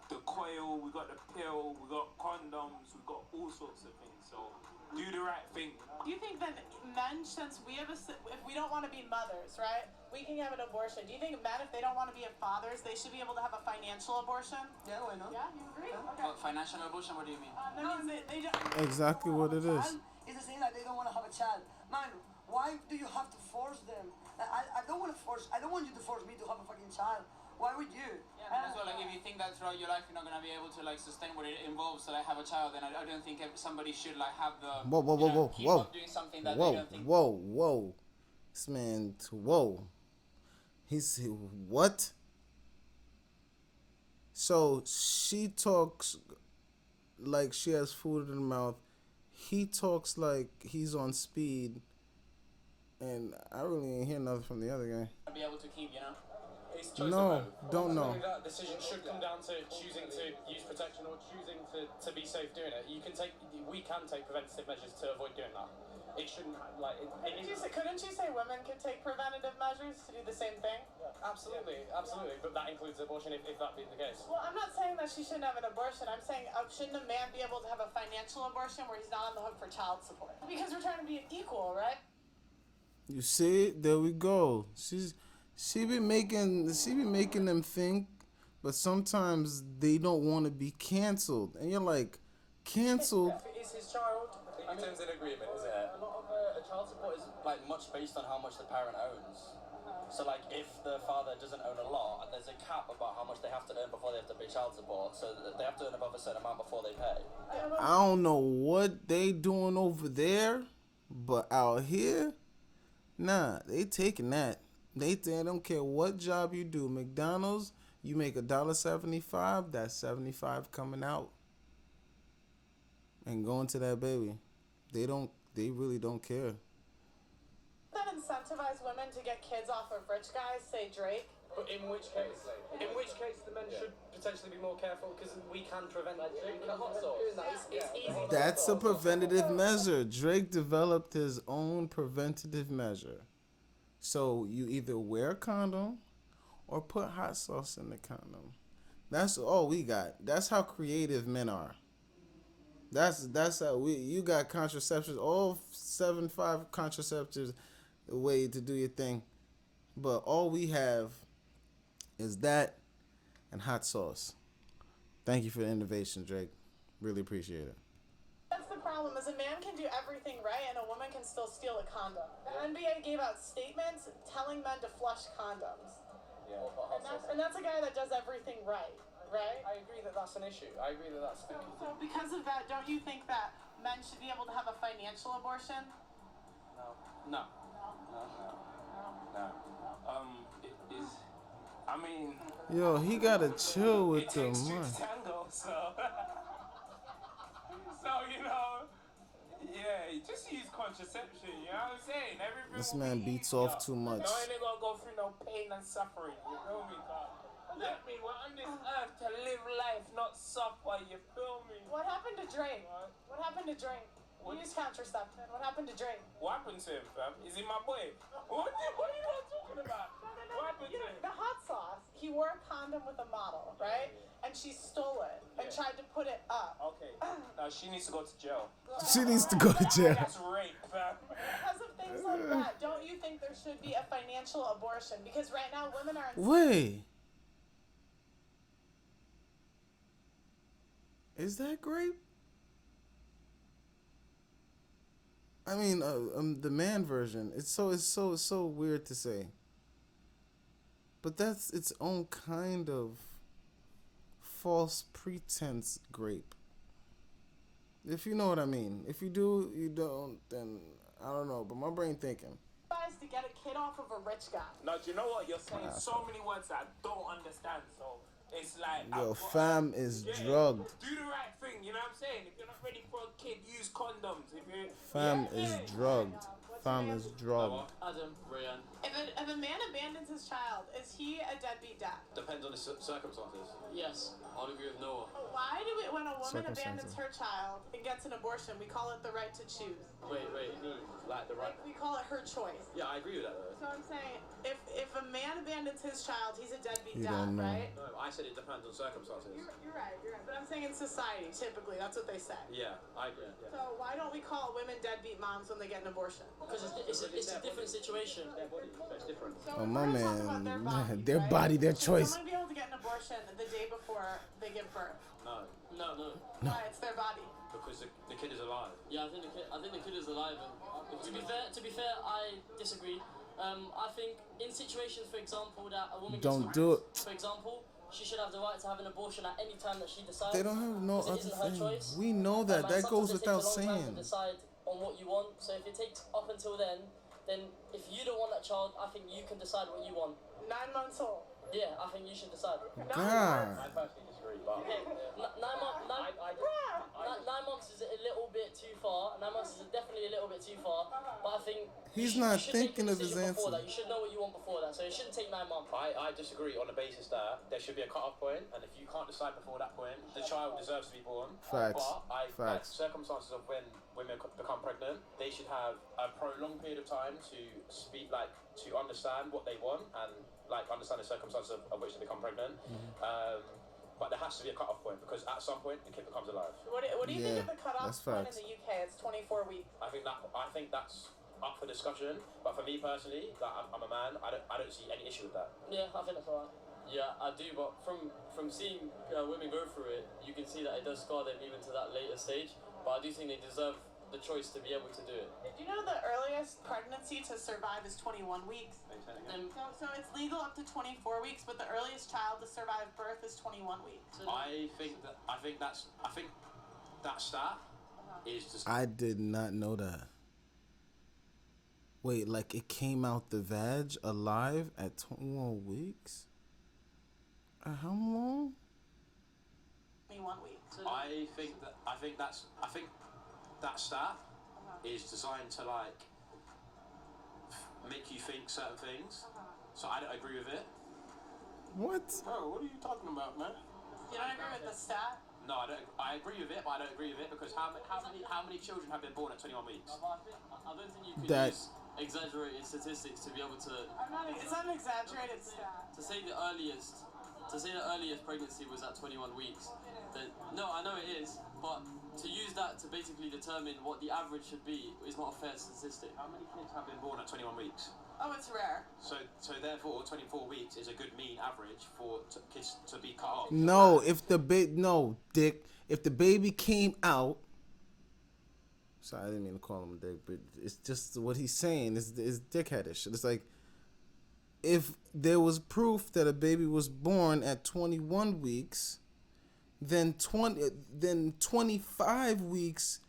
The coil, we got the pill, we got condoms, we got all sorts of things. So do the right thing. Do you think that men, since if we don't want to be mothers, right, we can have an abortion. Do you think men, if they don't want to be fathers, they should be able to have a financial abortion? Yeah, why not? Yeah, you agree? Yeah. Okay. Financial abortion, what do you mean? That means they don't... Exactly what it is. It's the same like they don't want to have a child. Man, why do you have to force them? I don't want to force... I don't want you to force me to have a fucking child. Why would you? Yeah, as well, like, if you think that throughout your life you're not going to be able to, like, sustain what it involves to, like, have a child, then I don't think somebody should, like, have the... keep up doing something that they don't think... Whoa. This man, whoa. What? So she talks like she has food in her mouth. He talks like he's on speed. And I really ain't hear nothing from the other guy. Be able to keep, It's choice No, of both. don't know. Ultimately, that decision should come down to choosing to use protection or choosing to be safe doing it. We can take preventative measures to avoid doing that. It shouldn't Couldn't you say women could take preventative measures to do the same thing? Absolutely, but that includes abortion if that be the case. Well, I'm not saying that she shouldn't have an abortion. I'm saying shouldn't a man be able to have a financial abortion where he's not on the hook for child support? Because we're trying to be equal, right? You see, there we go. She be making them think, but sometimes they don't want to be canceled, and you're like, canceled. If it is his child, In terms of agreement, is it? a lot of child support is like, much based on how much the parent owns. So like if the father doesn't own a lot, and there's a cap about how much they have to earn before they have to pay child support, so that they have to earn above a certain amount before they pay. I don't know what they doing over there, but out here, nah, they taking that. They don't care what job you do. McDonald's, you make $1.75. That's 75 coming out and going to that baby. They really don't care. That incentivize women to get kids off of rich guys, say Drake. But in which case the men should potentially be more careful because we can prevent drinking hot sauce. It's easy. That's a preventative measure. Drake developed his own preventative measure. So you either wear a condom or put hot sauce in the condom. That's all we got. That's how creative men are. That's how you got contraceptives, all 7-5 contraceptives, the way to do your thing. But all we have is that and hot sauce. Thank you for the innovation, Drake. Really appreciate it. That's the problem, is a man can do everything right and a woman can still steal a condom. The NBA gave out statements telling men to flush condoms. Yeah. And that's a guy that does everything right, right? I agree that that's an issue. I agree that that's the So because of that, don't you think that men should be able to have a financial abortion? No. It is. I mean. Yo, he gotta chill with the It takes two money. to tango, so. So you know, yeah, just use contraception. You know what I'm saying? Everything. This will man be beats easier. off too much. No, ain't gonna go through no pain and suffering. You feel me, God? Let me. We're on this earth to live life, not suffer. You feel me? What happened to Drake? What happened to Drake? He used contraception. What happened to Drake? What happened to him, fam? Is he my boy? What are you not talking about? What happened to him? The hot sauce. He wore a condom with a model, right? And she stole it and tried to put it up. Okay. Now she needs to go to jail. She needs to go to jail. That's rape, fam. Because of things like that, don't you think there should be a financial abortion? Because right now women are. Wait. Is that grape? I mean, the man version. It's so weird to say. But that's its own kind of false pretense grape. If you know what I mean. If you do, you don't, then I don't know. But my brain thinking. To get a kid off of a rich guy. Now, do you know what? You're saying so many words that I don't understand. So it's like. Yo, fam is drugged. Do the right thing, you know what I'm saying? If you're not ready for a kid, use condoms. If you Fam is drugged. Fam is drugged. Adam, Ryan. If a man abandons his child, is he a deadbeat dad? Depends on the circumstances. Yes, I'll agree with Noah. Why do we, when a woman abandons her child and gets an abortion, we call it the right to choose? Wait. Like the right. Like we call it her choice. Yeah, I agree with that though. So I'm saying, if a man abandons his child, he's a deadbeat You dad, don't know. right? No, I said it depends on circumstances. You're right. But I'm saying in society, typically, that's what they say. Yeah, I agree. Yeah. So why don't we call women deadbeat moms when they get an abortion? Because it's a different situation. Their body, so it's different. So Oh, we're my gonna talk about man. their Their body, body, their Should choice. someone be able to get an abortion the day before they give birth? No, No. Why? It's their body. because the kid is alive. Yeah, I think the kid is alive. And to be fair, I disagree. I think in situations, for example, that a woman Don't gets do it. For example, she should have the right to have an abortion at any time that she decides. They don't have no 'cause it other isn't her thing. choice. We know that. And That sometimes goes it takes without a long time saying. to decide on what you want. So if it takes up until then if you don't want that child, I think you can decide what you want. 9 months old. Yeah, I think you should decide. God. I personally disagree, but. Okay, 9 months is a little bit too far. 9 months is definitely a little bit too far. But I think He's you not should make a thinking of his decision before answer. that. You should know what you want before that. So it shouldn't take 9 months. I disagree on the basis that there should be a cut-off point, and if you can't decide before that point, the child deserves to be born. Facts. But Facts. circumstances of when women become pregnant, they should have a prolonged period of time to speak, to understand what they want and understand the circumstances of which they become pregnant. But there has to be a cut-off point because at some point the kid becomes alive. What do you think of the cutoff that's point in facts. the UK? It's 24 weeks. I think that's up for discussion. But for me personally, I'm a man. I don't see any issue with that. Yeah, I think that's alright. Yeah, I do, but from seeing women go through it, you can see that it does scar them even to that later stage. But I do think they deserve the choice to be able to do it. Did you know the earliest pregnancy to survive is 21 weeks? So it's legal up to 24 weeks, but the earliest child to survive birth is 21 weeks. I think that stat is just. I did not know that. Wait, like it came out the vag alive at 21 weeks? How long? 21 weeks. I think that stat is designed to like make you think certain things. So I don't agree with it. What? Bro, what are you talking about, man? You don't agree with the stat? No, I don't. I agree with it, but I don't agree with it because how many children have been born at 21 weeks? I don't think you could That- use exaggerated statistics to be able to. It's not an exaggerated stat. To say the earliest pregnancy was at 21 weeks. Then no, I know it is, but to use that to basically determine what the average should be is not a fair statistic. How many kids have been born at 21 weeks? Oh, it's rare. So therefore, 24 weeks is a good mean average for kids to be cut off. No, if the Dick, if the baby came out. Sorry, I didn't mean to call him a dick, but it's just what he's saying is dickheadish. It's like if there was proof that a baby was born at 21 weeks, then 25 weeks.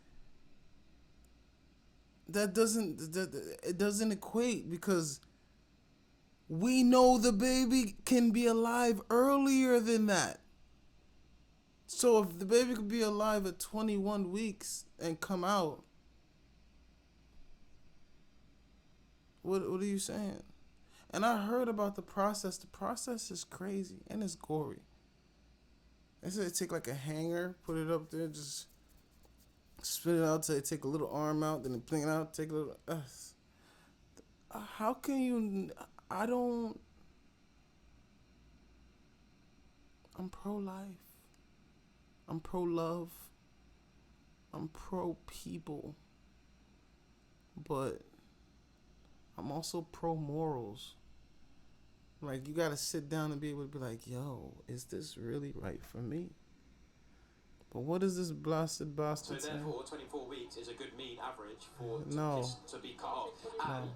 It doesn't equate because we know the baby can be alive earlier than that. So if the baby could be alive at 21 weeks and come out, what are you saying? And I heard about the process. The process is crazy and it's gory. They said take like a hanger, put it up there, just spit it out till they take a little arm out, then they bring it out, take a little. How can you? I'm pro-life. I'm pro-love. I'm pro-people. But I'm also pro-morals. Like, you gotta sit down and be able to be like, yo, is this really right for me? But what is this blasted bastard So saying? therefore, 24 weeks is a good mean average for No. kids to be cut off. And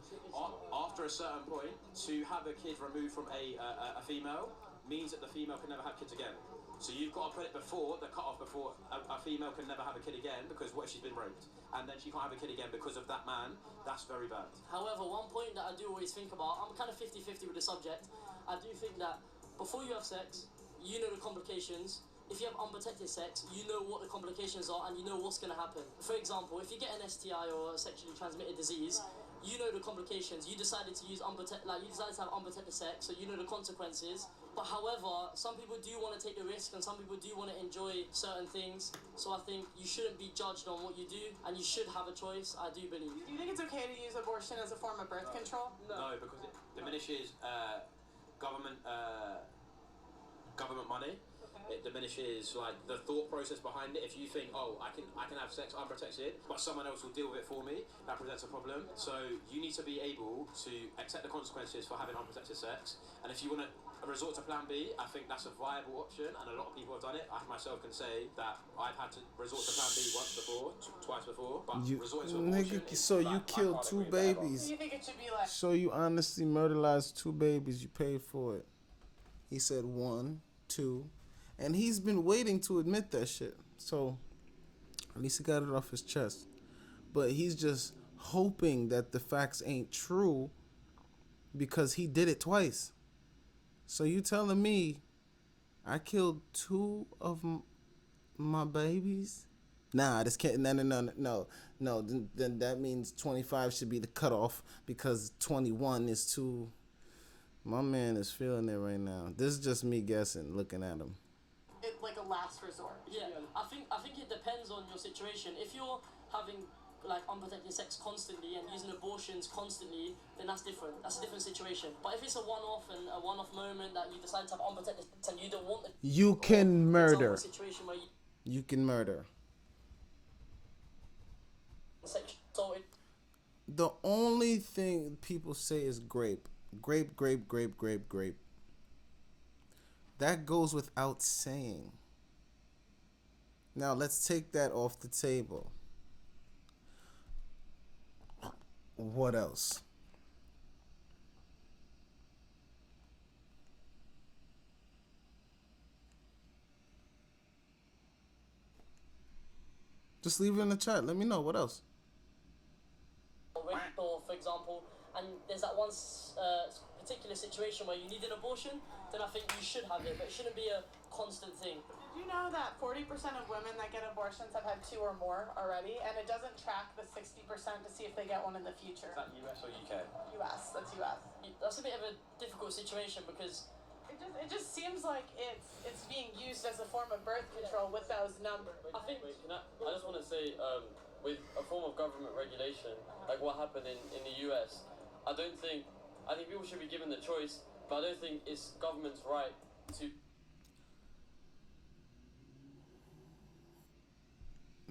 after a certain point, to have a kid removed from a female means that the female can never have kids again. So you've got to put it before the cut off, before a female can never have a kid again because what if she's been raped? And then she can't have a kid again because of that man. That's very bad. However, one point that I do always think about, I'm kind of 50-50 with the subject. I do think that before you have sex, you know the complications. If you have unprotected sex, you know what the complications are and you know what's going to happen. For example, if you get an STI or a sexually transmitted disease, you know the complications. You decided to use you decided to have unprotected sex, so you know the consequences. But however, some people do want to take the risk and some people do want to enjoy certain things. So I think you shouldn't be judged on what you do and you should have a choice, I do believe. Do you think it's okay to use abortion as a form of birth control? No, because it diminishes government money. It diminishes like the thought process behind it. If you think, oh, I can have sex unprotected, but someone else will deal with it for me, that presents a problem. So you need to be able to accept the consequences for having unprotected sex. And if you want to resort to Plan B, I think that's a viable option, and a lot of people have done it. I myself can say that I've had to resort to Plan B once before, twice before, but resorting to abortion is so bad. you killed 2 babies. Do you think it should be like? So you honestly murderized 2 babies. You paid for it. He said 1, 2. And he's been waiting to admit that shit. So at least he got it off his chest. But he's just hoping that the facts ain't true because he did it twice. So you telling me I killed 2 of my babies? Nah, this can't. No. Then that means 25 should be the cutoff because 21 is too. My man is feeling it right now. This is just me guessing, looking at him. It like a last resort. Yeah, I think it depends on your situation. If you're having like unprotected sex constantly and using abortions constantly, then that's different. That's a different situation. But if it's a one-off and a one-off moment that you decide to have unprotected sex and you don't want it, You can murder. a situation where You can murder. The only thing people say is grape. Grape. That goes without saying. Now let's take that off the table. What else? Just leave it in the chat. Let me know. What else? Or, for example, and there's that one particular situation where you need an abortion, then I think you should have it, but it shouldn't be a constant thing. Did you know that 40% of women that get abortions have had 2 or more already, and it doesn't track the 60% to see if they get one in the future? Is that US or UK? US, that's US. That's a bit of a difficult situation because it just seems like it's being used as a form of birth control with those numbers. I think I just want to say with a form of government regulation like what happened in the US, I think people should be given the choice, but I don't think it's government's right to.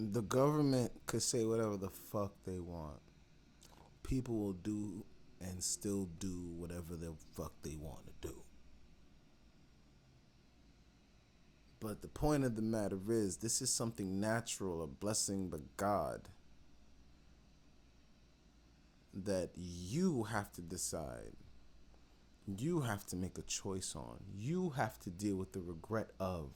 The government could say whatever the fuck they want. People will do and still do whatever the fuck they want to do. But the point of the matter is, this is something natural, a blessing by God, that you have to decide. You have to make a choice on. You have to deal with the regret of.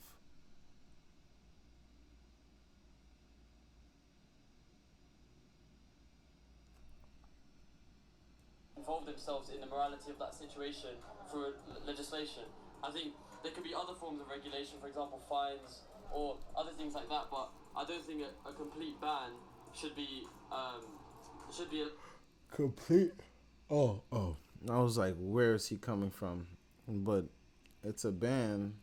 Involve themselves in the morality of that situation through legislation. I think there could be other forms of regulation, for example, fines or other things like that. But I don't think a complete ban should be a Complete. Oh. I was like, where is he coming from? But it's a ban.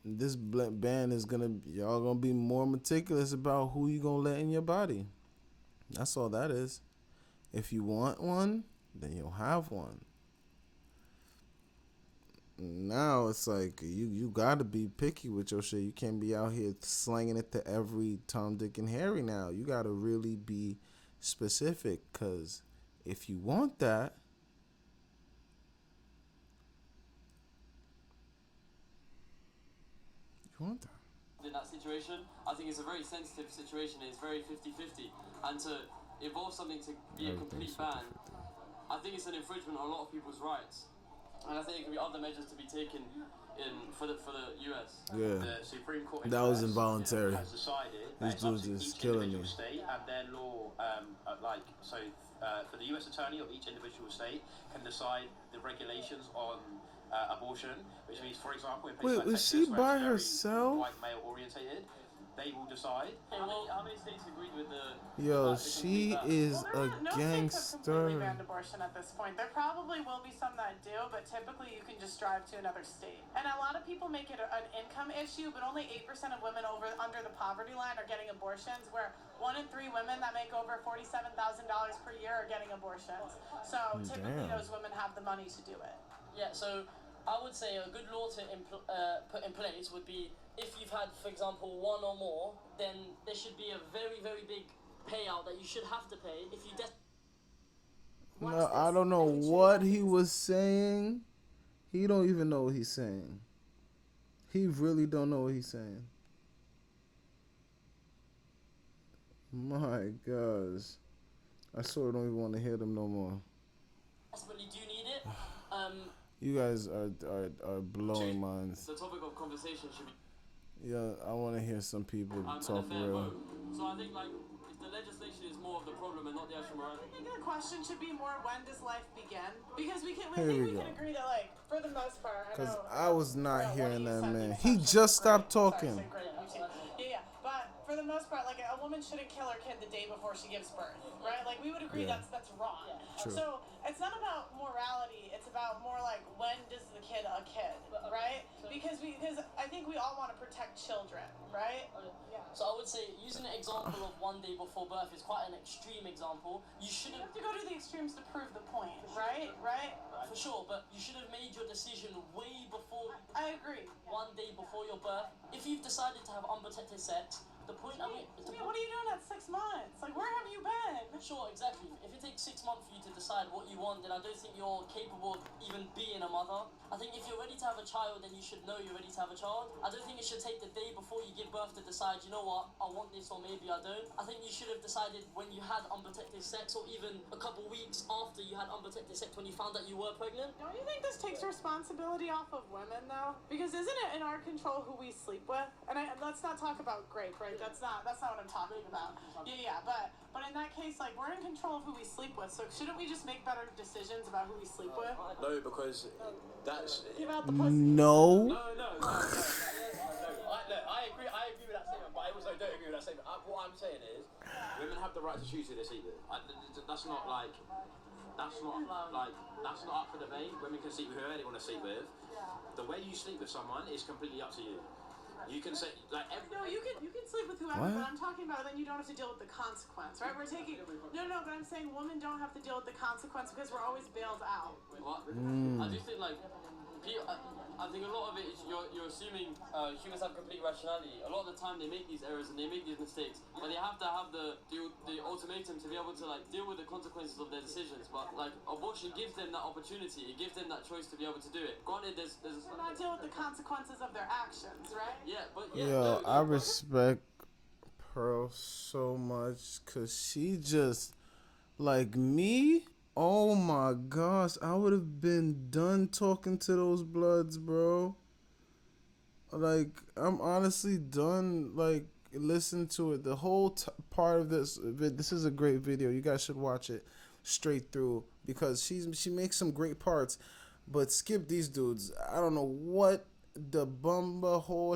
This ban is y'all gonna be more meticulous about who you gonna let in your body. That's all that is. If you want one, then you'll have one. Now it's like you gotta be picky with your shit. You can't be out here slanging it to every Tom, Dick, and Harry now. You gotta really be specific, because if you want that, in that situation. I think it's a very sensitive situation. It's very 50-50, and to evolve something to be a complete ban, I think it's an infringement on a lot of people's rights, and I think there can be other measures to be taken for the US. Yeah. The Supreme Court that was involuntary. has decided These that it's up dudes to is each killing individual me. state and their law, for the US attorney of each individual state can decide the regulations on abortion, which means, for example, in places Wait, like is Texas, she where by it's very herself? white male orientated, they will decide. How many states agreed with the? Yo, she is a No states have completely gangster. banned abortion at this point. There probably will be some that do, but typically you can just drive to another state. And a lot of people make it an income issue, but only 8% of women under the poverty line are getting abortions, where 1 in 3 women that make over $47,000 per year are getting abortions. So typically those women have the money to do it. Yeah, so I would say a good law to put in place would be, if you've had, for example, 1 or more, then there should be a very, very big payout that you should have to pay if you No, I don't know what he was saying. He don't even know what he's saying. He really don't know what he's saying. My gosh. I sort of don't even want to hear them no more. desperately do need it. You guys are blowing minds. The topic of conversation should be. Yeah, I want to hear some people talk real. So I think if the legislation is more of the problem and not the actual morality. I think the question should be more, when does life begin? Because we can Here we can go. agree that, for the most part, Because I was not hearing that man. He just stopped talking. Yeah, but for the most part, a woman shouldn't kill her kid the day before she gives birth, right? We would agree that's wrong. True. So it's not about morality. It's about more when does the kid a kid, right? Because I think we all want to protect children, right? So I would say using an example of 1 day before birth is quite an extreme example. You shouldn't have to go to the extremes to prove the point, right? For sure, but you should have made your decision way before. I agree. 1 day before your birth. If you've decided to have unprotected sex, The point, I mean, What are you doing at 6 months? Like, where have you been? sure, exactly. If it takes 6 months for you to decide what you want, then I don't think you're capable of even being a mother. I think if you're ready to have a child, then you should know you're ready to have a child. I don't think it should take the day before you give birth to decide, you know what, I want this or maybe I don't. I think you should have decided when you had unprotected sex, or even a couple weeks after you had unprotected sex when you found that you were pregnant. Don't you think this takes responsibility off of women, though? Because isn't it in our control who we sleep with? And let's not talk about grape, right? That's not what I'm talking about. Yeah, but in that case, like, we're in control of who we sleep with. So shouldn't we just make better decisions about who we sleep with? No, because that's... Give out the pussy. No. No. I agree with that statement, but I also don't agree with that statement. What I'm saying is, women have the right to choose who they sleep with. That's not up for debate. Women can sleep with whoever they want to sleep with. The way you sleep with someone is completely up to you. You can say, like, no, you can sleep with whoever, but I'm talking about then you don't have to deal with the consequence, right? We're taking no, but I'm saying women don't have to deal with the consequence because we're always bailed out. What? I do think, like, I think a lot of it is you're assuming humans have complete rationality. A lot of the time they make these errors and they make these mistakes, but they have to have the ultimatum to be able to, like, deal with the consequences of their decisions. But, like, abortion gives them that opportunity. It gives them that choice to be able to do it. Granted, there's not deal with the consequences of their actions, right? Yeah, but Yo, I respect Pearl so much because she just, like me, oh my gosh, I would have been done talking to those bloods, bro. Like, I'm honestly done, like, listen to it. The whole part of this is a great video. You guys should watch it straight through because she makes some great parts. But skip these dudes. I don't know what the bumba hole